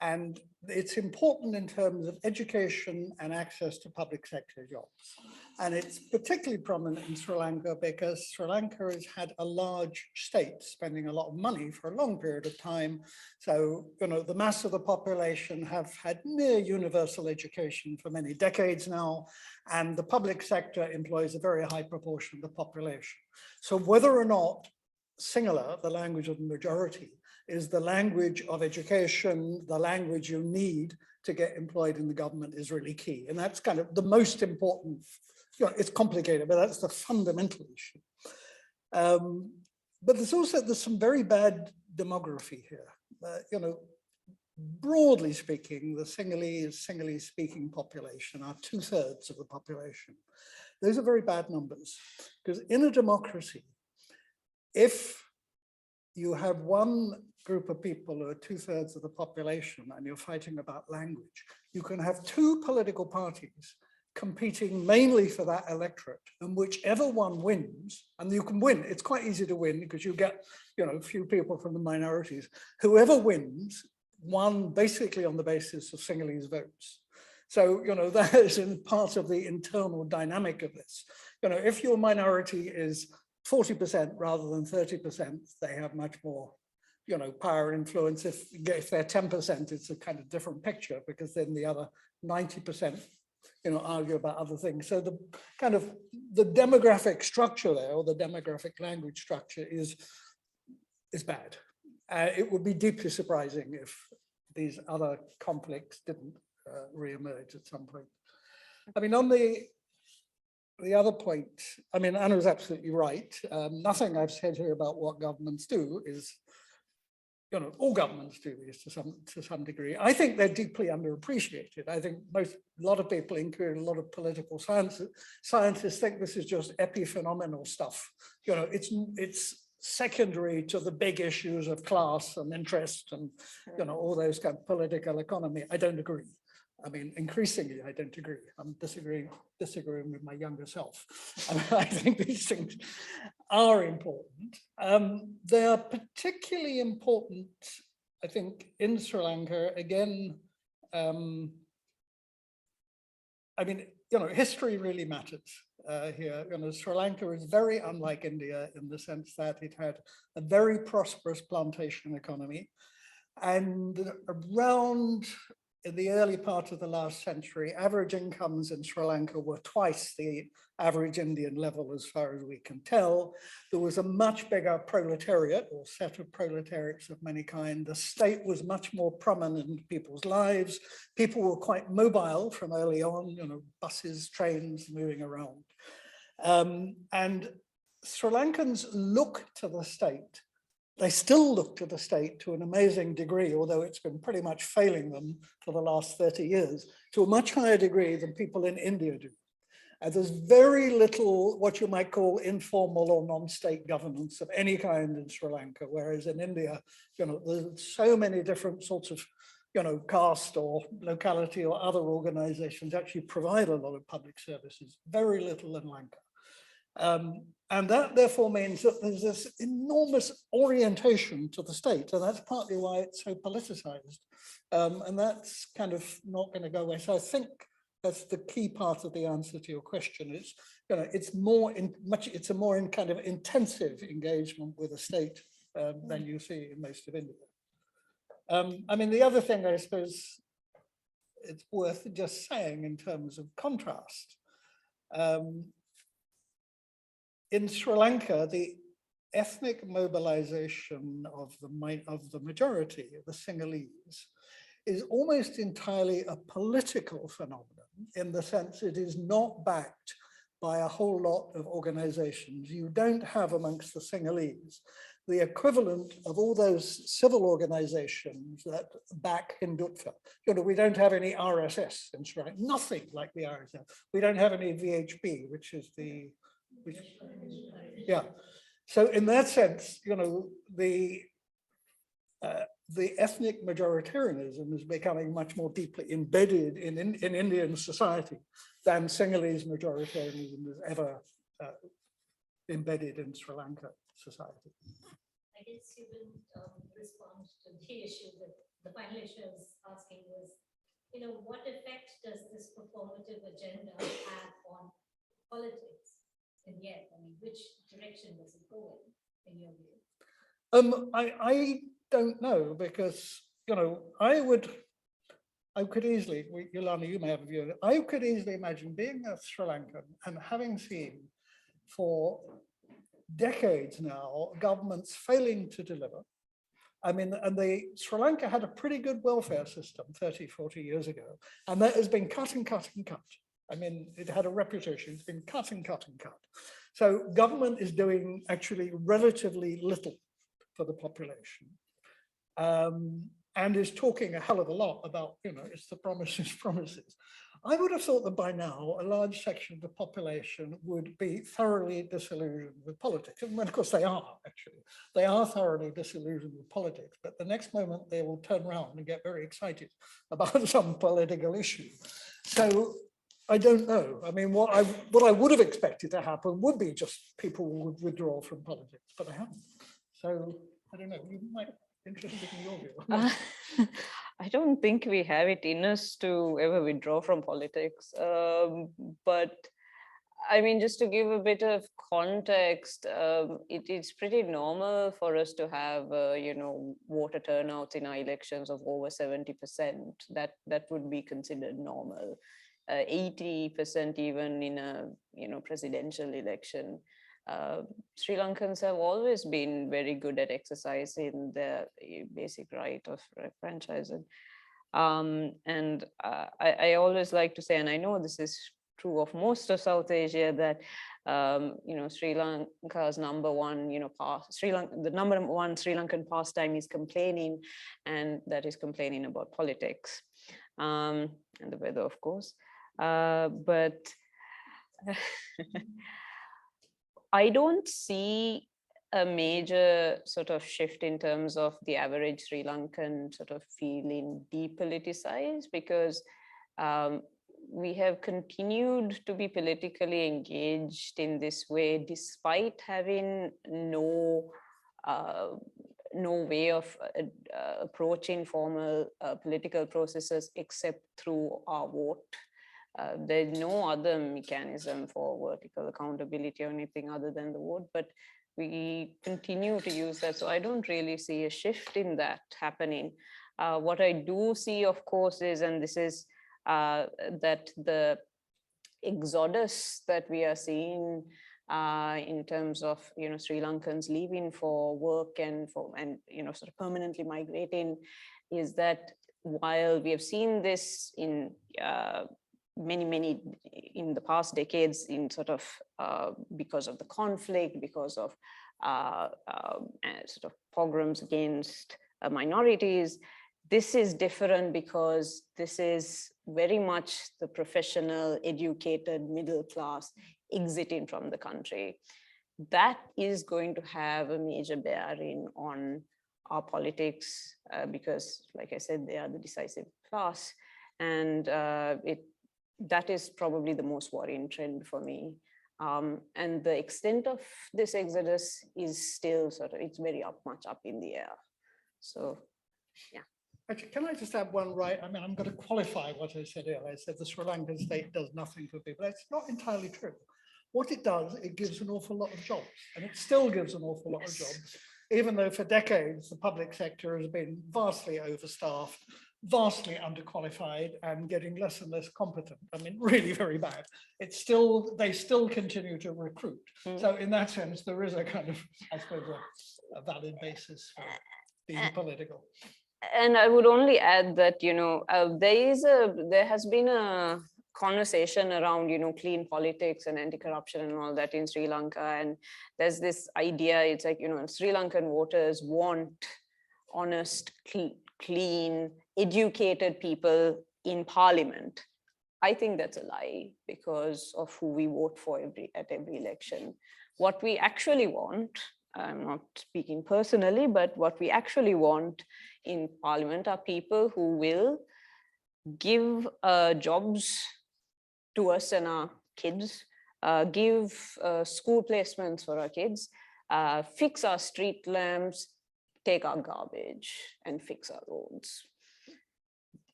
And it's important in terms of education and access to public sector jobs. And it's particularly prominent in Sri Lanka because Sri Lanka has had a large state spending a lot of money for a long period of time. So, you know, the mass of the population have had near universal education for many decades now, and the public sector employs a very high proportion of the population. So whether or not Sinhala, the language of the majority, is the language of education, the language you need to get employed in the government is really key. And that's kind of the most important, you know, it's complicated, but that's the fundamental issue. But there's some very bad demography here. You know, broadly speaking, the Sinhalese speaking population are 2/3 of the population. Those are very bad numbers, because in a democracy, if you have one group of people who are 2/3 of the population and you're fighting about language, you can have two political parties competing mainly for that electorate, and whichever one wins, and you can win, it's quite easy to win because you get, you know, a few people from the minorities, whoever wins, won basically on the basis of Sinhalese votes. So, you know, that is in part of the internal dynamic of this. You know, if your minority is 40% rather than 30%, they have much more, you know, power and influence. If they're 10%, it's a kind of different picture, because then the other 90%, you know, argue about other things. So the kind of the demographic structure there, or the demographic language structure is bad. It would be deeply surprising if these other conflicts didn't re-emerge at some point. I mean, on the other point, I mean, Anna's absolutely right. Nothing I've said here about what governments do is, you know, all governments do this to some degree. I think they're deeply underappreciated. I think a lot of people, including a lot of political scientists, think this is just epiphenomenal stuff. You know, it's secondary to the big issues of class and interest and, you know, all those kind of political economy. I don't agree. I mean, increasingly, I don't agree. I'm disagreeing with my younger self. I mean, I think these things are important. They are particularly important, I think, in Sri Lanka. Again, I mean, you know, history really matters here. You know, Sri Lanka is very unlike India in the sense that it had a very prosperous plantation economy, and around in the early part of the last century, average incomes in Sri Lanka were twice the average Indian level as far as we can tell. There was a much bigger proletariat, or set of proletariats of many kinds. The state was much more prominent in people's lives. People were quite mobile from early on, you know, buses, trains, moving around. And Sri Lankans look to the state. They still look to the state to an amazing degree, although it's been pretty much failing them for the last 30 years, to a much higher degree than people in India do. And there's very little what you might call informal or non-state governance of any kind in Sri Lanka, whereas in India, you know, there's so many different sorts of, you know, caste or locality or other organizations actually provide a lot of public services, very little in Lanka. And that therefore means that there's this enormous orientation to the state, and that's partly why it's so politicized. And that's kind of not going to go away. So I think that's the key part of the answer to your question. Is, you know, it's a more kind of intensive engagement with the state than you see in most of India. I mean, the other thing I suppose it's worth just saying in terms of contrast. In Sri Lanka, the ethnic mobilization of the majority, of the Sinhalese, is almost entirely a political phenomenon, in the sense it is not backed by a whole lot of organizations. You don't have amongst the Sinhalese the equivalent of all those civil organizations that back Hindutva. You know, we don't have any RSS in Sri Lanka, nothing like the RSS. We don't have any VHP, which is the, yeah. So in that sense, you know, the ethnic majoritarianism is becoming much more deeply embedded in Indian society than Sinhalese majoritarianism is ever embedded in Sri Lanka society. I guess you will respond to the issue that the final issue I was asking was, you know, what effect does this performative agenda have on politics in the end? I mean, which direction does it go in your view? I don't know, because, you know, I could easily, Yolani, you may have a view, I could easily imagine being a Sri Lankan and having seen for decades now governments failing to deliver. I mean, and Sri Lanka had a pretty good welfare system 30, 40 years ago, and that has been cut and cut and cut. I mean, it had a reputation, it's been cut and cut and cut. So government is doing actually relatively little for the population. And is talking a hell of a lot about, you know, it's the promises, promises. I would have thought that by now, a large section of the population would be thoroughly disillusioned with politics. And of course they are, actually. They are thoroughly disillusioned with politics, but the next moment they will turn around and get very excited about some political issue. So I don't know. I mean, what I would have expected to happen would be just people would withdraw from politics, but they haven't. So I don't know, you might be interested in your view. I don't think we have it in us to ever withdraw from politics. But I mean, just to give a bit of context, it's pretty normal for us to have, you know, voter turnouts in our elections of over 70%. That would be considered normal. 80% even in a, you know, presidential election. Sri Lankans have always been very good at exercising their basic right of franchising. And I always like to say, and I know this is true of most of South Asia, that you know, Sri Lanka's number one, you know, the number one Sri Lankan pastime is complaining, and that is complaining about politics and the weather, of course. But I don't see a major sort of shift in terms of the average Sri Lankan sort of feeling depoliticized, because we have continued to be politically engaged in this way, despite having no way of approaching formal political processes except through our vote. There's no other mechanism for vertical accountability or anything other than the vote, but we continue to use that. So I don't really see a shift in that happening. What I do see, of course, is, and this is that the exodus that we are seeing in terms of, you know, Sri Lankans leaving for work and you know, sort of permanently migrating, is that while we have seen this in many in the past decades, in sort of because of the conflict, because of sort of pogroms against minorities, this is different because this is very much the professional, educated, middle class exiting from the country. That is going to have a major bearing on our politics because, like I said, they are the decisive class, and that is probably the most worrying trend for me. And the extent of this exodus is still sort of, it's very much up in the air. So, yeah. Actually, can I just add one right? I mean, I'm going to qualify what I said earlier. I said the Sri Lankan state does nothing for people. That's not entirely true. What it does, it gives an awful lot of jobs, and it still gives an awful lot of jobs, even though for decades the public sector has been vastly overstaffed, vastly underqualified, and getting less and less competent. I mean, really very bad. It's still, they still continue to recruit. So in that sense, there is a kind of, I suppose, a valid basis for being political. And I would only add that, you know, there has been a conversation around, you know, clean politics and anti-corruption and all that in Sri Lanka. And there's this idea, it's like, you know, Sri Lankan voters want honest, clean, educated people in parliament. I think that's a lie because of who we vote for at every election. What we actually want, I'm not speaking personally, but what we actually want in parliament are people who will give jobs to us and our kids, give school placements for our kids, fix our street lamps, take our garbage and fix our roads.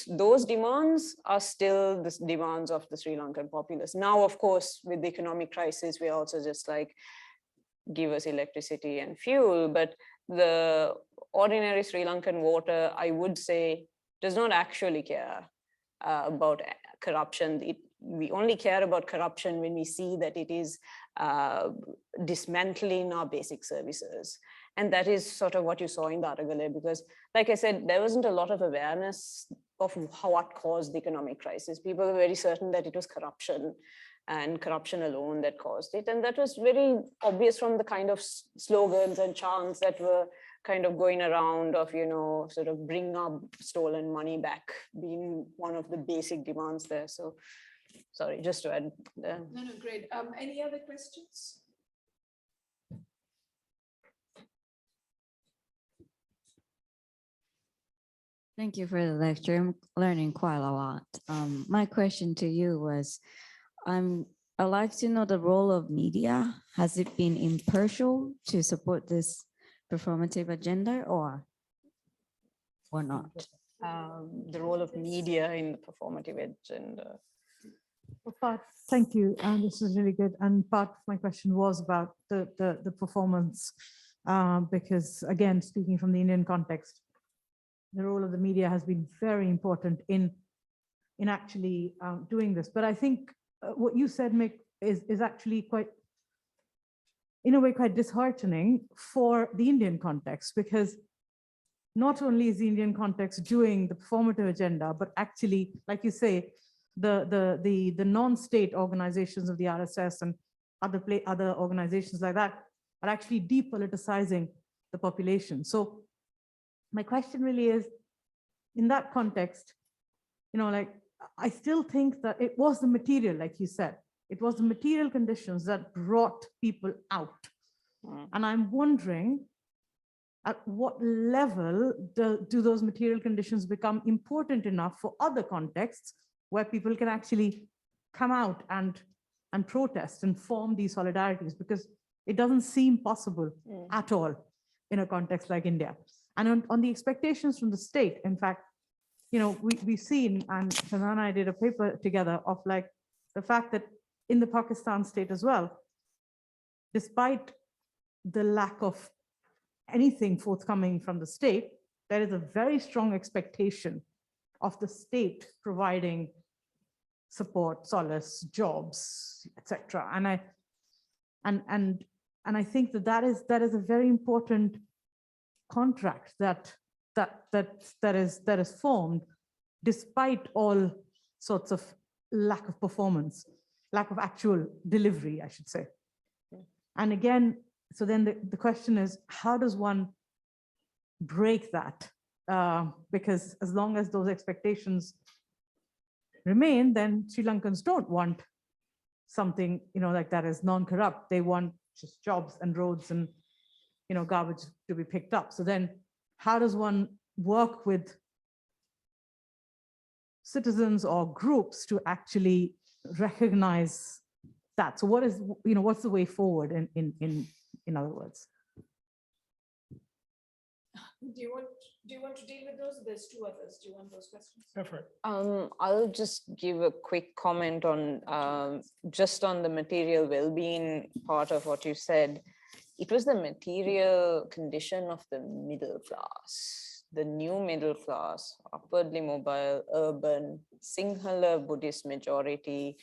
those demands are still the demands of the Sri Lankan populace. Now, of course, with the economic crisis, we're also just like, give us electricity and fuel, but the ordinary Sri Lankan voter, I would say, does not actually care about corruption. We only care about corruption when we see that it is dismantling our basic services. And that is sort of what you saw in the Aragalaya, because like I said, there wasn't a lot of awareness of what caused the economic crisis. People were very certain that it was corruption and corruption alone that caused it. And that was very obvious from the kind of slogans and chants that were kind of going around of, you know, sort of bring our stolen money back being one of the basic demands there. So, sorry, just to add. No, great. Any other questions? Thank you for the lecture. I'm learning quite a lot. My question to you was, I'd like to know the role of media. Has it been impartial to support this performative agenda or not? The role of media in the performative agenda. Thank you. This is really good. And part of my question was about the performance, because again, speaking from the Indian context, the role of the media has been very important in actually doing this. But I think what you said, Mick, is actually quite, in a way, quite disheartening for the Indian context, because not only is the Indian context doing the performative agenda, but actually, like you say, the non-state organizations of the RSS and other organizations like that are actually depoliticizing the population. So my question really is, in that context, you know, like, I still think that it was the material, like you said, it was the material conditions that brought people out. And I'm wondering, at what level do those material conditions become important enough for other contexts where people can actually come out and protest and form these solidarities? Because it doesn't seem possible at all in a context like India. And on the expectations from the state, in fact, you know, we've seen, and Shandana and I did a paper together of like the fact that in the Pakistan state as well, despite the lack of anything forthcoming from the state, there is a very strong expectation of the state providing support, solace, jobs, etc. And I think that is a very important contract that is formed despite all sorts of lack of performance, lack of actual delivery, I should say. And again, so then the question is, how does one break that? Because as long as those expectations remain, then Sri Lankans don't want something, you know, like that is non-corrupt. They want just jobs and roads and, you know, garbage to be picked up. So then how does one work with citizens or groups to actually recognize that? So what is, you know, what's the way forward in other words? Do you want to deal with those? There's two others. Do you want those questions? Go for it. I'll just give a quick comment on just on the material well-being part of what you said. It was the material condition of the middle class, the new middle class, upwardly mobile, urban, Sinhala Buddhist majority,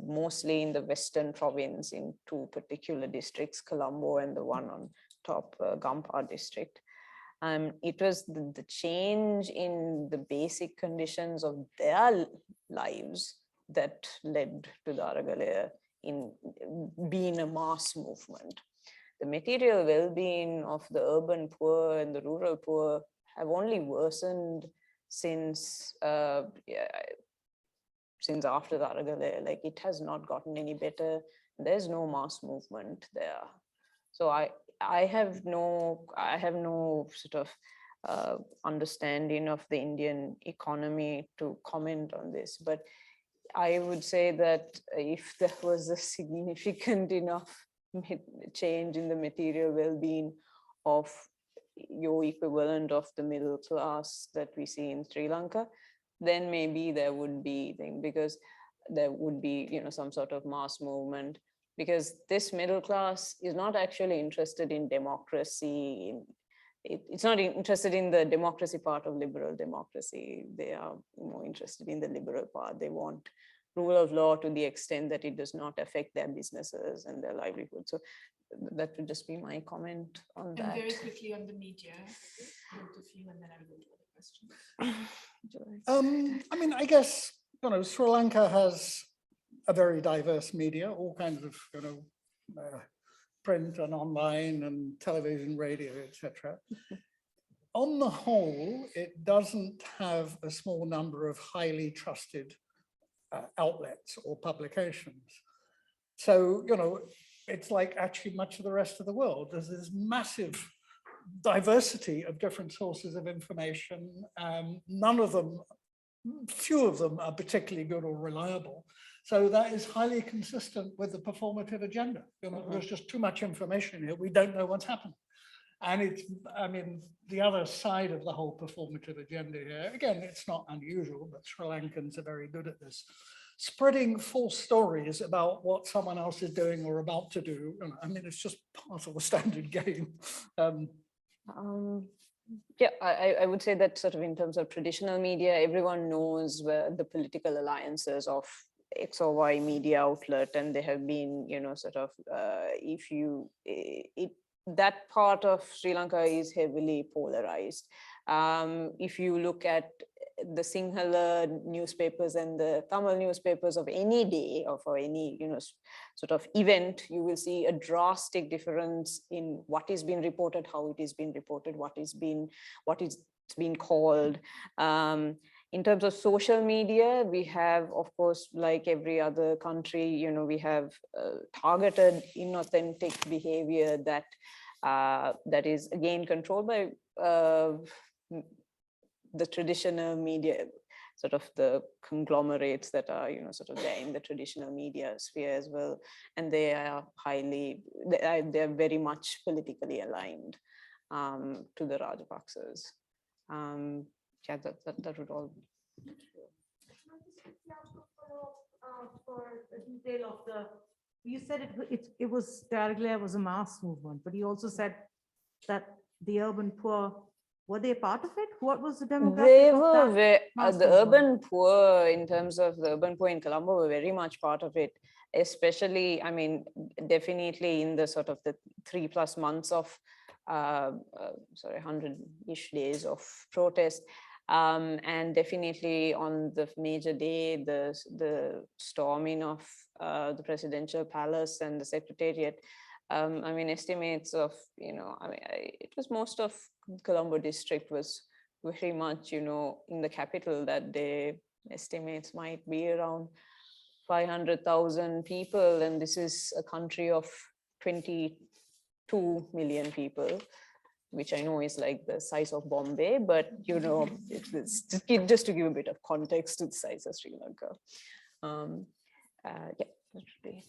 mostly in the Western province in two particular districts, Colombo and the one on top, Gampar district. It was the change in the basic conditions of their lives that led to the Aragalaya in being a mass movement. The material well-being of the urban poor and the rural poor have only worsened since after the Aragalaya. Like, it has not gotten any better. There's no mass movement there. So I have no sort of understanding of the Indian economy to comment on this, but I would say that if there was a significant enough change in the material well-being of your equivalent of the middle class that we see in Sri Lanka, then maybe there would be because there would be, some sort of mass movement, because this middle class is not actually interested in democracy. It's not interested in the democracy part of liberal democracy. They are more interested in the liberal part. They want rule of law to the extent that it does not affect their businesses and their livelihood. So that would just be my comment on that. And very quickly on the media, both of you, and then I'll go to other questions. I mean, I guess, Sri Lanka has a very diverse media, all kinds of, print and online and television, radio, etc. On the whole, it doesn't have a small number of highly trusted outlets or publications. So, it's like actually much of the rest of the world. There's this massive diversity of different sources of information. None of them, few of them are particularly good or reliable. So that is highly consistent with the performative agenda. There's just too much information here. We don't know what's happening. And it's, the other side of the whole performative agenda here, again, it's not unusual, but Sri Lankans are very good at this. Spreading false stories about what someone else is doing or about to do. It's just part of the standard game. Yeah, I would say that sort of in terms of traditional media, everyone knows where the political alliances of X or Y media outlet, and they have been, that part of Sri Lanka is heavily polarized. If you look at the Sinhala newspapers and the Tamil newspapers of any day or for any, sort of event, you will see a drastic difference in what is being reported, how it is being reported, what is being called. In terms of social media, we have, of course, like every other country, we have targeted inauthentic behavior that is again controlled by the traditional media, sort of the conglomerates that are, sort of there in the traditional media sphere as well. And they are they're very much politically aligned to the Rajapakses. Yeah, that would all. For the detail of you said it was, the Aragalaya was a mass movement, but you also said that the urban poor, were they part of it? What was the demographic? They were the urban poor, in terms of the urban poor in Colombo, were very much part of it, especially, definitely in the sort of the 3+ months of 100-ish days of protest. And definitely on the major day, the storming of the presidential palace and the secretariat. Estimates of, it was most of Colombo district was very much, in the capital that day. Estimates might be around 500,000 people. And this is a country of 22 million people, which I know is like the size of Bombay, but it's just to give a bit of context to the size of Sri Lanka. Yeah, that should be.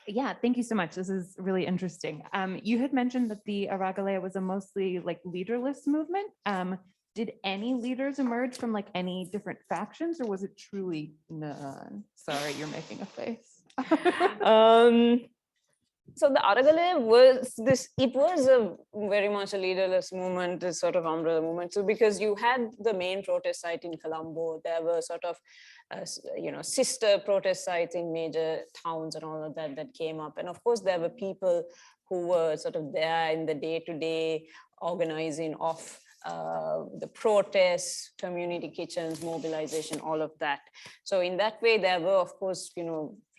Yeah, thank you so much. This is really interesting. You had mentioned that the Aragalaya was a mostly like leaderless movement. Did any leaders emerge from like any different factions, or was it truly none? Sorry, you're making a face. So the Aragalaya was very much a leaderless movement, this sort of umbrella movement. So because you had the main protest site in Colombo, there were sort of, sister protest sites in major towns and all of that came up. And of course, there were people who were sort of there in the day-to-day organizing of the protests, community kitchens, mobilization, all of that. So in that way, there were, of course,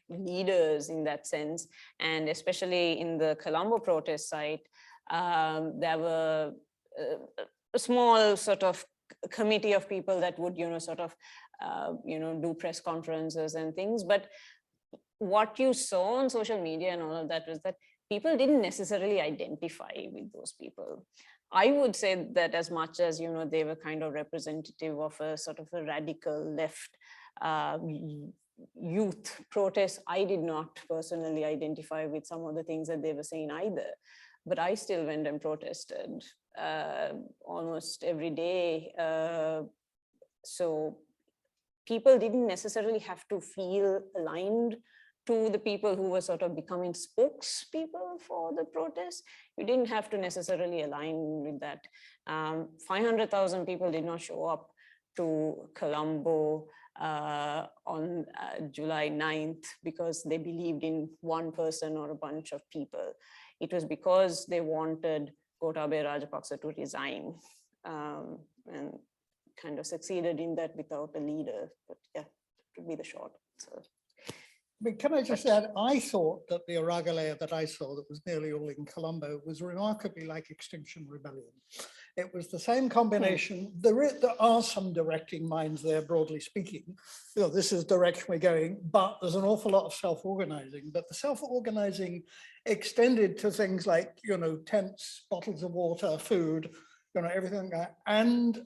leaders in that sense, and especially in the Colombo protest site, there were a small sort of committee of people that would, do press conferences and things. But what you saw on social media and all of that was that people didn't necessarily identify with those people. I would say that as much as, they were kind of representative of a sort of a radical left youth protest, I did not personally identify with some of the things that they were saying either, but I still went and protested almost every day. So people didn't necessarily have to feel aligned to the people who were sort of becoming spokespeople for the protest. You didn't have to necessarily align with that. 500,000 people did not show up to Colombo on July 9th because they believed in one person or a bunch of people. It was because they wanted Gotabaya Rajapakse to resign, and kind of succeeded in that without a leader. But yeah, it would be the short. So. But can I just add, I thought that the Aragalaya that I saw that was nearly all in Colombo was remarkably like Extinction Rebellion. It was the same combination. There are some directing minds there, broadly speaking. You know, this is the direction we're going, but there's an awful lot of self-organizing. But the self-organizing extended to things like, you know, tents, bottles of water, food, you know, everything like that, and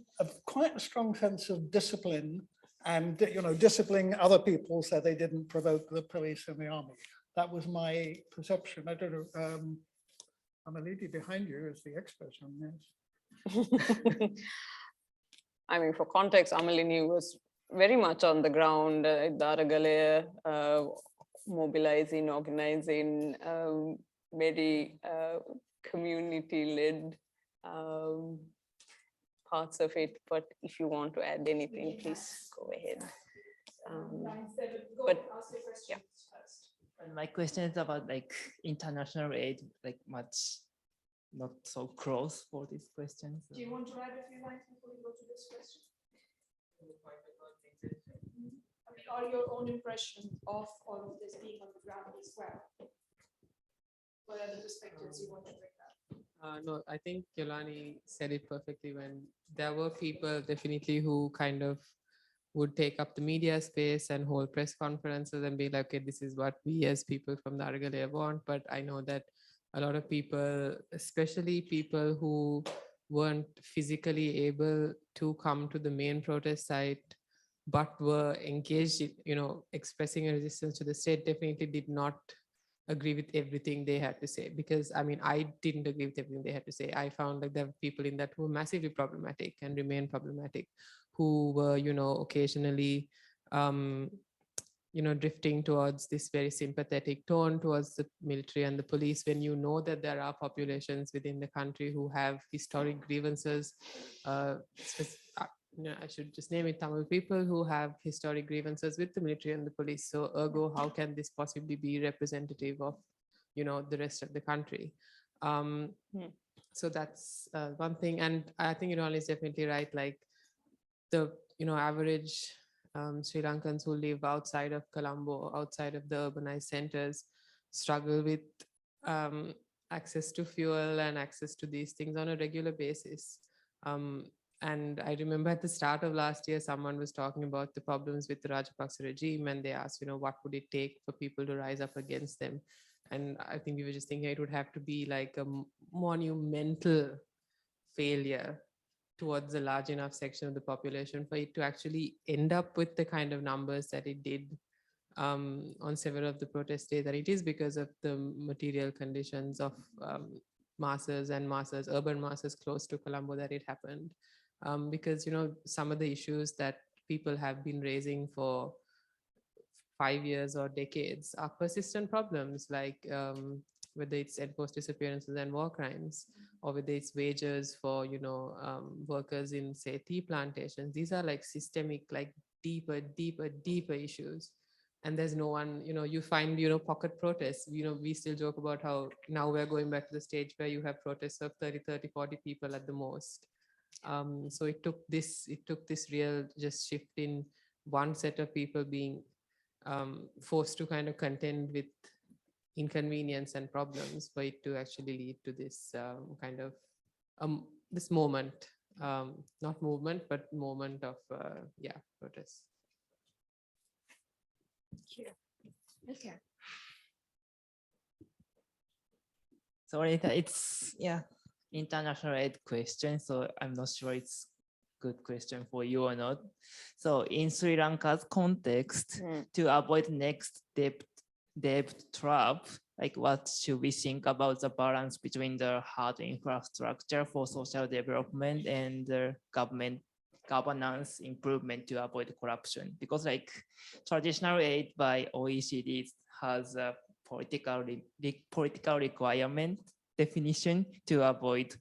quite a strong sense of discipline and, you know, disciplining other people so they didn't provoke the police and the army. That was my perception. I don't know, I'm a lady behind you as the expert on this. I mean, for context, Amalini was very much on the ground at the Aragalaya, mobilizing, organizing, very community-led parts of it. But if you want to add anything, please go ahead. But yeah. And my question is about like international aid, like much not so close for this question. So. Do you want to add a few lines before we go to this question? I mean, or your own impression of all of this being on the ground as well? What are the perspectives you want to bring up? No, I think Yolani said it perfectly when there were people definitely who kind of would take up the media space and hold press conferences and be like, okay, this is what we as people from the Aragalaya want. But I know that a lot of people, especially people who weren't physically able to come to the main protest site, but were engaged in, you know, expressing a resistance to the state, definitely did not agree with everything they had to say. Because I mean, I didn't agree with everything they had to say. I found like there were people in that who were massively problematic and remain problematic, who were, you know, occasionally, you know, drifting towards this very sympathetic tone towards the military and the police, when you know that there are populations within the country who have historic grievances. You know, I should just name it, Tamil people who have historic grievances with the military and the police. So ergo, how can this possibly be representative of, you know, the rest of the country? So that's one thing. And I think Yolani is definitely right. Like the, you know, average Sri Lankans who live outside of Colombo, outside of the urbanized centers, struggle with access to fuel and access to these things on a regular basis. And I remember at the start of last year, someone was talking about the problems with the Rajapakse regime, and they asked, you know, what would it take for people to rise up against them? And I think we were just thinking it would have to be like a monumental failure towards a large enough section of the population for it to actually end up with the kind of numbers that it did on several of the protest days. And it is because of the material conditions of masses and masses, urban masses close to Colombo that it happened. Because, you know, some of the issues that people have been raising for 5 years or decades are persistent problems, like whether it's enforced disappearances and war crimes, or whether it's wages for, you know, workers in, say, tea plantations. These are like systemic, like deeper issues. And there's no one, you know, you find, you know, pocket protests. You know, we still joke about how now we're going back to the stage where you have protests of 30, 40 people at the most. So it took this real just shift in one set of people being forced to kind of contend with inconvenience and problems for it to actually lead to this kind of this moment, not movement, but moment of yeah, protest. Okay. Sorry, it's international aid question, so I'm not sure it's good question for you or not. So in Sri Lanka's context, to avoid next debt trap, like what should we think about the balance between the hard infrastructure for social development and the government governance improvement to avoid corruption? Because like traditional aid by OECD has a political requirement definition to avoid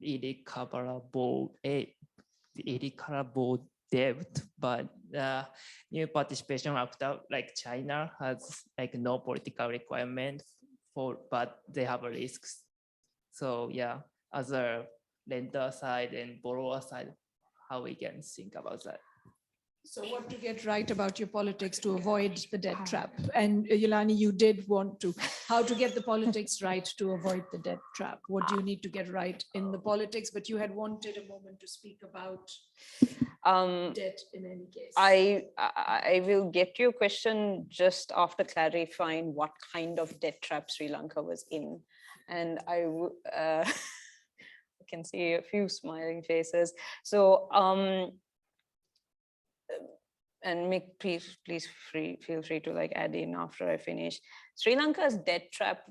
irrecoverable debt, but new participation actor like China has like no political requirement for, but they have risks. So yeah, as a lender side and borrower side, how we can think about that. So what to get right about your politics to avoid the debt trap? And Yolani, you did want to, how to get the politics right to avoid the debt trap? What do you need to get right in the politics? But you had wanted a moment to speak about debt in any case. I will get your question just after clarifying what kind of debt trap Sri Lanka was in. And I can see a few smiling faces. So, and Mick, please feel free to like add in after I finish. Sri Lanka's debt trap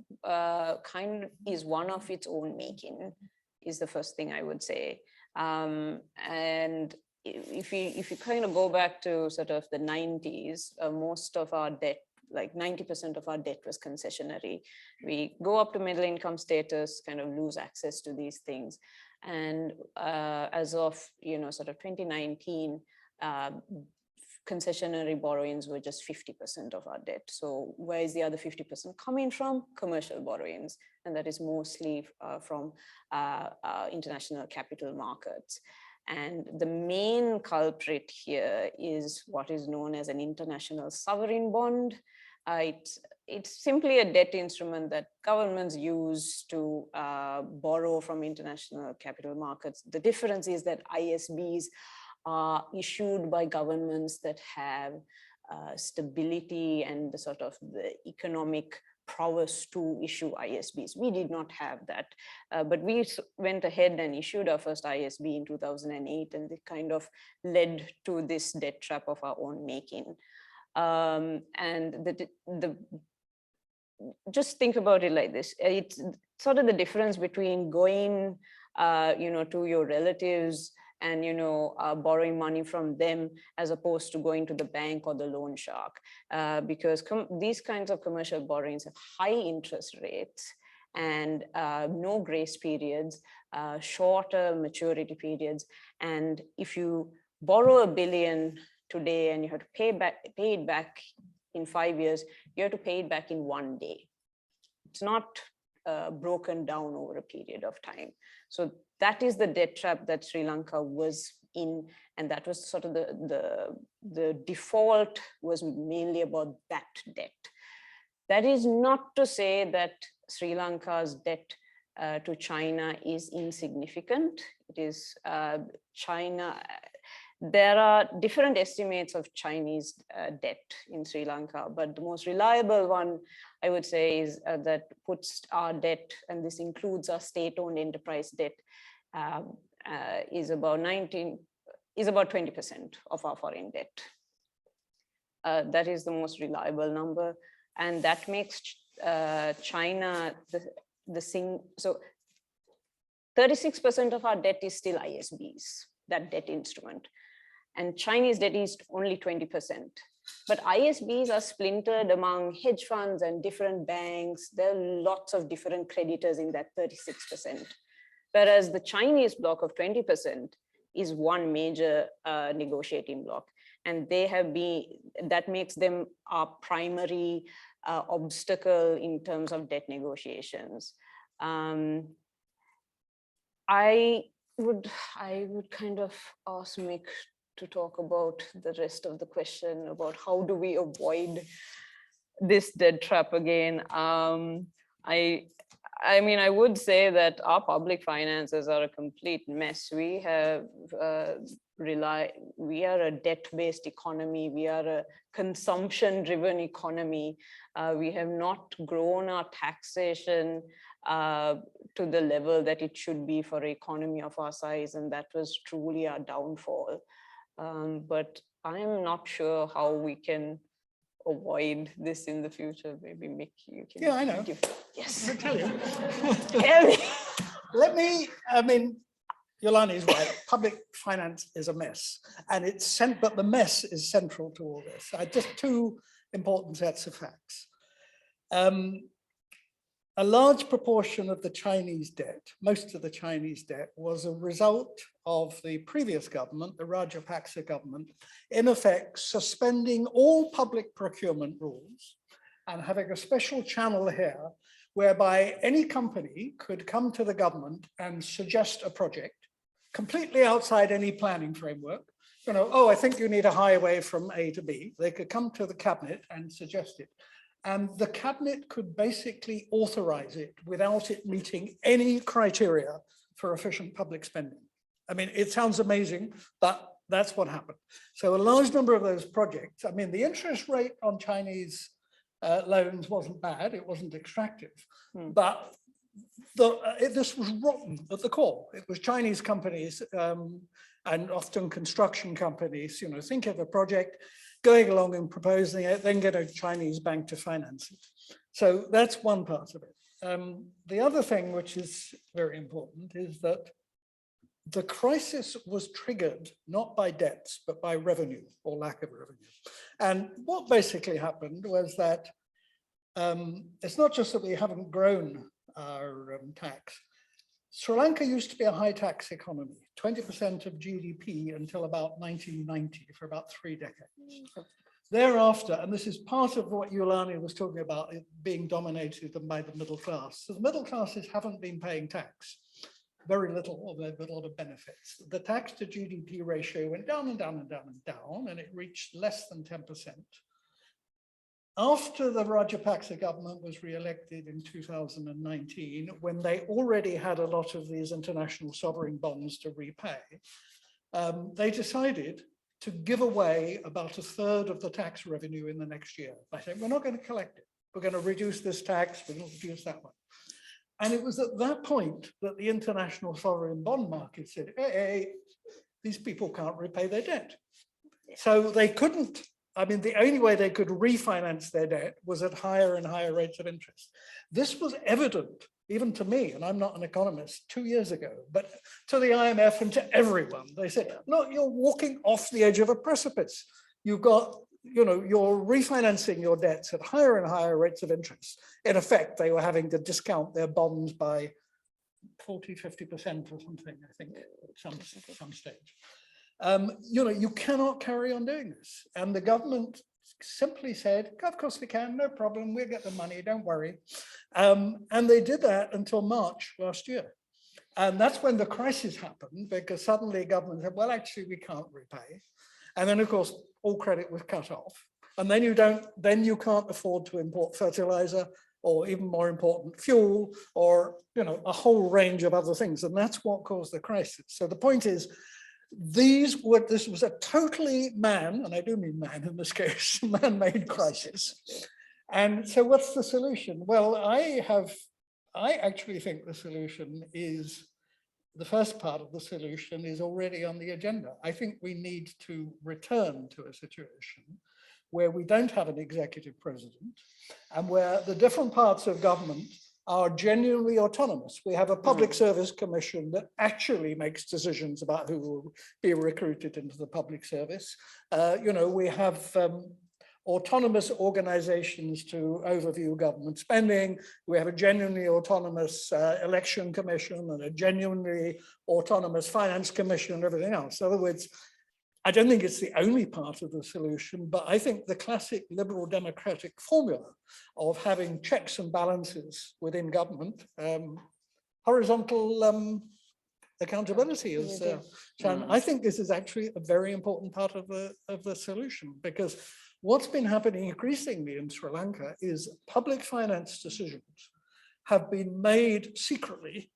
is one of its own making, is the first thing I would say. And if you kind of go back to sort of the 90s, most of our debt, like 90% of our debt was concessionary. We go up to middle income status, kind of lose access to these things. And as of, sort of 2019, concessionary borrowings were just 50% of our debt. So where is the other 50% coming from? Commercial borrowings. And that is mostly from international capital markets. And the main culprit here is what is known as an international sovereign bond. It's simply a debt instrument that governments use to borrow from international capital markets. The difference is that ISBs are issued by governments that have stability and the sort of the economic prowess to issue ISBs. We did not have that, but we went ahead and issued our first ISB in 2008, and it kind of led to this debt trap of our own making. And just think about it like this. It's sort of the difference between going, to your relatives and borrowing money from them as opposed to going to the bank or the loan shark, because these kinds of commercial borrowings have high interest rates and no grace periods, shorter maturity periods. And if you borrow $1 billion today and you have to pay it back in 5 years, you have to pay it back in 1 day. It's not broken down over a period of time. So that is the debt trap that Sri Lanka was in, and that was sort of the default was mainly about that debt. That is not to say that Sri Lanka's debt to China is insignificant. It is China. There are different estimates of Chinese debt in Sri Lanka, but the most reliable one, I would say, is that puts our debt, and this includes our state-owned enterprise debt, is about 20% of our foreign debt. That is the most reliable number, and that makes China so 36% of our debt is still ISBs, that debt instrument. And Chinese debt is only 20%. But ISBs are splintered among hedge funds and different banks. There are lots of different creditors in that 36%. Whereas the Chinese block of 20% is one major negotiating block. And that makes them our primary obstacle in terms of debt negotiations. I would kind of ask Mick to talk about the rest of the question about how do we avoid this debt trap again. I mean, I would say that our public finances are a complete mess. We have we are a debt-based economy. We are a consumption-driven economy. We have not grown our taxation to the level that it should be for an economy of our size, and that was truly our downfall. But I am not sure how we can avoid this in the future. Maybe Mick, you can. Yeah, I know. Yes. I'll tell you. Tell me. Let me, I mean, Yolani is right. Public finance is a mess, and but the mess is central to all this. Just two important sets of facts. A large proportion of the Chinese debt, most of the Chinese debt, was a result of the previous government, the Rajapakse government, in effect suspending all public procurement rules and having a special channel here whereby any company could come to the government and suggest a project completely outside any planning framework. You know, oh, I think you need a highway from A to B. They could come to the cabinet and suggest it. And the cabinet could basically authorize it without it meeting any criteria for efficient public spending. I mean, it sounds amazing, but that's what happened. So a large number of those projects, I mean, the interest rate on Chinese loans wasn't bad, it wasn't extractive, but this was rotten at the core. It was Chinese companies and often construction companies, you know, think of a project, going along and proposing it, then get a Chinese bank to finance it. So that's one part of it. The other thing, which is very important, is that the crisis was triggered not by debts, but by revenue or lack of revenue. And what basically happened was that it's not just that we haven't grown our tax. Sri Lanka used to be a high tax economy, 20% of GDP until about 1990, for about 3 decades. Thereafter, and this is part of what Yolani was talking about, it being dominated by the middle class. So the middle classes haven't been paying tax, very little, although a lot of benefits. The tax to GDP ratio went down and down and down and down, and it reached less than 10%. After the Rajapakse government was re-elected in 2019, when they already had a lot of these international sovereign bonds to repay, they decided to give away about 1/3 of the tax revenue in the next year by saying, we're not going to collect it. We're going to reduce this tax, we're going to reduce that one. And it was at that point that the international sovereign bond market said, hey, these people can't repay their debt. So they couldn't. I mean, the only way they could refinance their debt was at higher and higher rates of interest. This was evident, even to me, and I'm not an economist, 2 years ago, but to the IMF and to everyone. They said, look, you're walking off the edge of a precipice. You've got, you know, you're refinancing your debts at higher and higher rates of interest. In effect, they were having to discount their bonds by 40, 50% or something, I think, at some stage. You know, you cannot carry on doing this. And the government simply said, of course we can, no problem, we'll get the money, don't worry. And they did that until March last year. And that's when the crisis happened, because suddenly government said, well, actually we can't repay. And then of course, all credit was cut off. And then you can't afford to import fertilizer, or even more important, fuel, or, you know, a whole range of other things. And that's what caused the crisis. So the point is, this was a totally and I do mean man in this case, man-made crisis. And so what's the solution? Well, I actually think the solution is, the first part of the solution is already on the agenda. I think we need to return to a situation where we don't have an executive president and where the different parts of government are genuinely autonomous. We have a public service commission that actually makes decisions about who will be recruited into the public service. You know, we have autonomous organizations to overview government spending. We have a genuinely autonomous election commission and a genuinely autonomous finance commission and everything else. In other words, I don't think it's the only part of the solution, but I think the classic liberal democratic formula of having checks and balances within government, horizontal accountability is, I think this is actually a very important part of the solution, because what's been happening increasingly in Sri Lanka is public finance decisions have been made secretly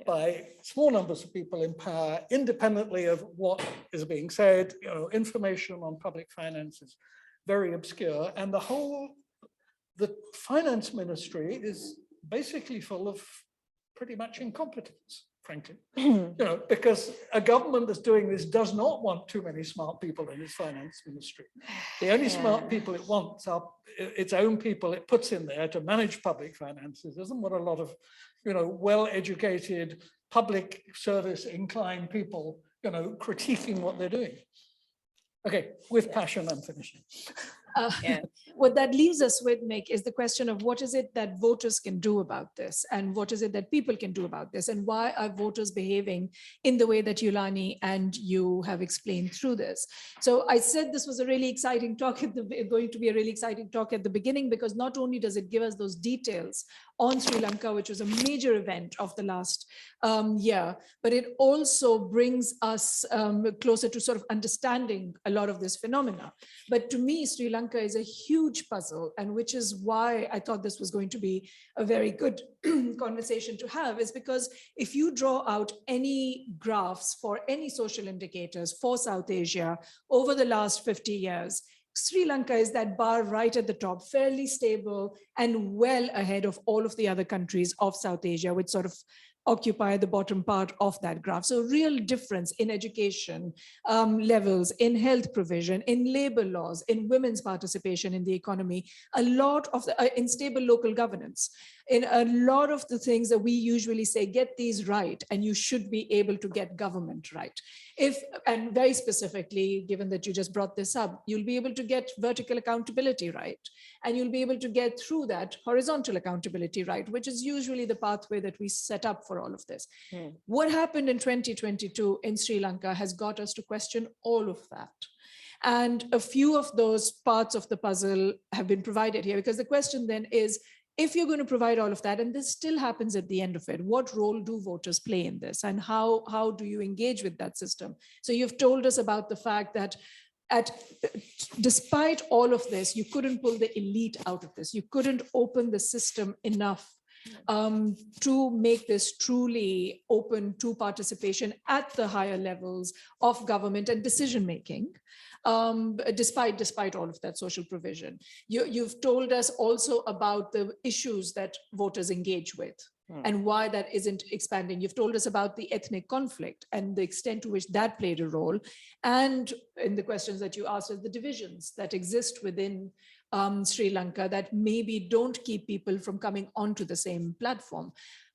by small numbers of people in power, independently of what is being said. You know, information on public finance is very obscure, and the finance ministry is basically full of pretty much incompetence. frankly. You know, because a government that's doing this does not want too many smart people in its finance ministry. The only smart people it wants are its own people it puts in there to manage public finances. It doesn't want a lot of, you know, well-educated, public service inclined people, you know, critiquing what they're doing. Okay, with passion, I'm finishing. What that leaves us with, Mick, is the question of what is it that voters can do about this, and what is it that people can do about this, and why are voters behaving in the way that Yolani and you have explained through this. So I said this was a really exciting talk, going to be a really exciting talk at the beginning, because not only does it give us those details on Sri Lanka, which was a major event of the last year, but it also brings us closer to sort of understanding a lot of this phenomena. But to me, Sri Lanka is a huge puzzle, and which is why I thought this was going to be a very good conversation to have, is because if you draw out any graphs for any social indicators for South Asia over the last 50 years, Sri Lanka is that bar right at the top, fairly stable and well ahead of all of the other countries of South Asia, which sort of occupy the bottom part of that graph. So real difference in education levels, in health provision, in labor laws, in women's participation in the economy, a lot of in stable local governance, in a lot of the things that we usually say, get these right, and you should be able to get government right. And very specifically, given that you just brought this up, you'll be able to get vertical accountability right, and you'll be able to get through that horizontal accountability right, which is usually the pathway that we set up for all of this. What happened in 2022 in Sri Lanka has got us to question all of that. And a few of those parts of the puzzle have been provided here, because the question then is, if you're going to provide all of that, and this still happens at the end of it, what role do voters play in this, and how do you engage with that system? So you've told us about the fact that despite all of this, you couldn't pull the elite out of this. You couldn't open the system enough to make this truly open to participation at the higher levels of government and decision making, despite all of that social provision. You've told us also about the issues that voters engage with and why that isn't expanding. You've told us about the ethnic conflict and the extent to which that played a role. And in the questions that you asked us, the divisions that exist within Sri Lanka that maybe don't keep people from coming onto the same platform.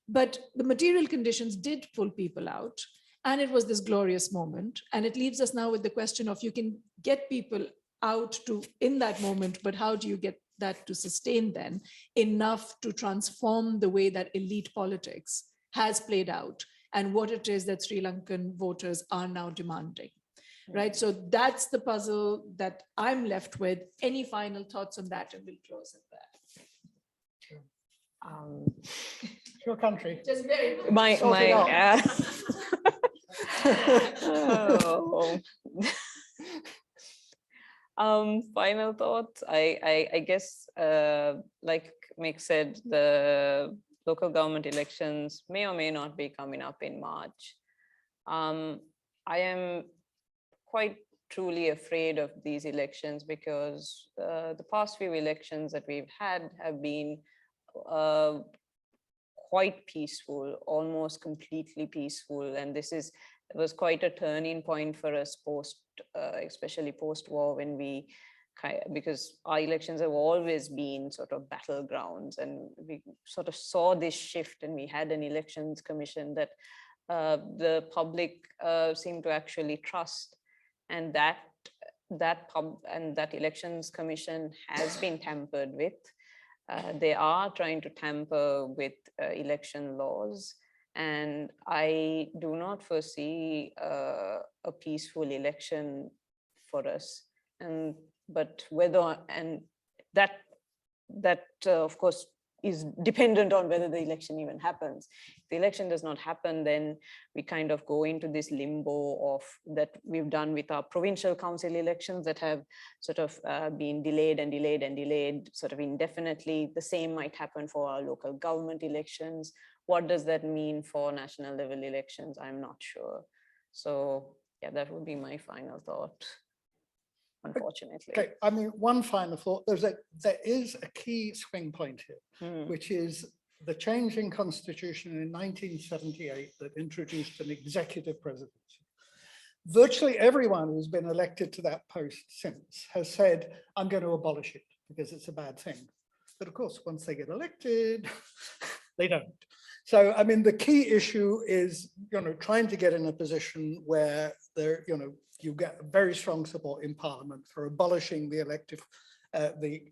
But the material conditions did pull people out. And it was this glorious moment. And it leaves us now with the question of, you can get people out to in that moment, but how do you get that to sustain then enough to transform the way that elite politics has played out and what it is that Sri Lankan voters are now demanding, right? So that's the puzzle that I'm left with. Any final thoughts on that? And we'll close at that. Your country. Just very final thoughts. I guess, like Mick said, the local government elections may or may not be coming up in March. I am quite truly afraid of these elections because the past few elections that we've had have been quite peaceful, almost completely peaceful, and it was quite a turning point for us especially post-war, when because our elections have always been sort of battlegrounds, and we sort of saw this shift, and we had an elections commission that the public seemed to actually trust, and that elections commission has been tampered with. They are trying to tamper with election laws, and I do not foresee a peaceful election for us. But whether, and that of course is dependent on whether the election even happens. If the election does not happen, then we kind of go into this limbo of that we've done with our provincial council elections that have sort of been delayed and delayed and delayed sort of indefinitely. The same might happen for our local government elections. What does that mean for national level elections? I'm not sure. So yeah, that would be my final thought, unfortunately. Okay, I mean, one final thought, there is a key swing point here, which is the change in constitution in 1978 that introduced an executive presidency. Virtually everyone who's been elected to that post since has said, I'm going to abolish it because it's a bad thing. But of course, once they get elected, they don't. So, I mean, the key issue is, trying to get in a position where there, you get very strong support in Parliament for abolishing the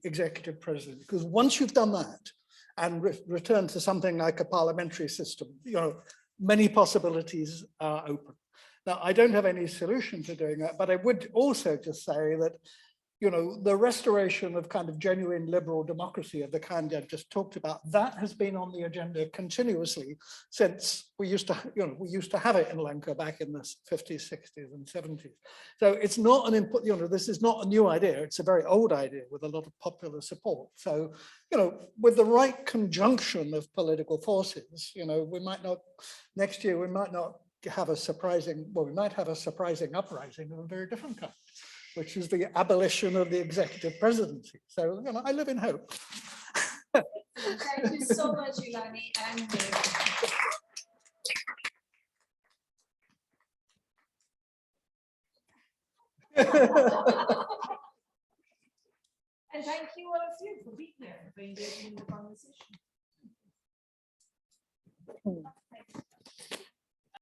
executive president. Because once you've done that and return to something like a parliamentary system, many possibilities are open. Now, I don't have any solution to doing that, but I would also just say that, the restoration of kind of genuine liberal democracy of the kind I've just talked about, that has been on the agenda continuously since we used to have it in Lanka back in the 50s, 60s, and 70s. So it's not an input, this is not a new idea. It's a very old idea with a lot of popular support. So, with the right conjunction of political forces, we might not, next year, we might not have a surprising, well, we might have a surprising uprising of a very different kind, which is the abolition of the executive presidency. So, I live in hope. Thank you so much, Yolani and Mick. And thank you all of you for being here, for engaging in the conversation.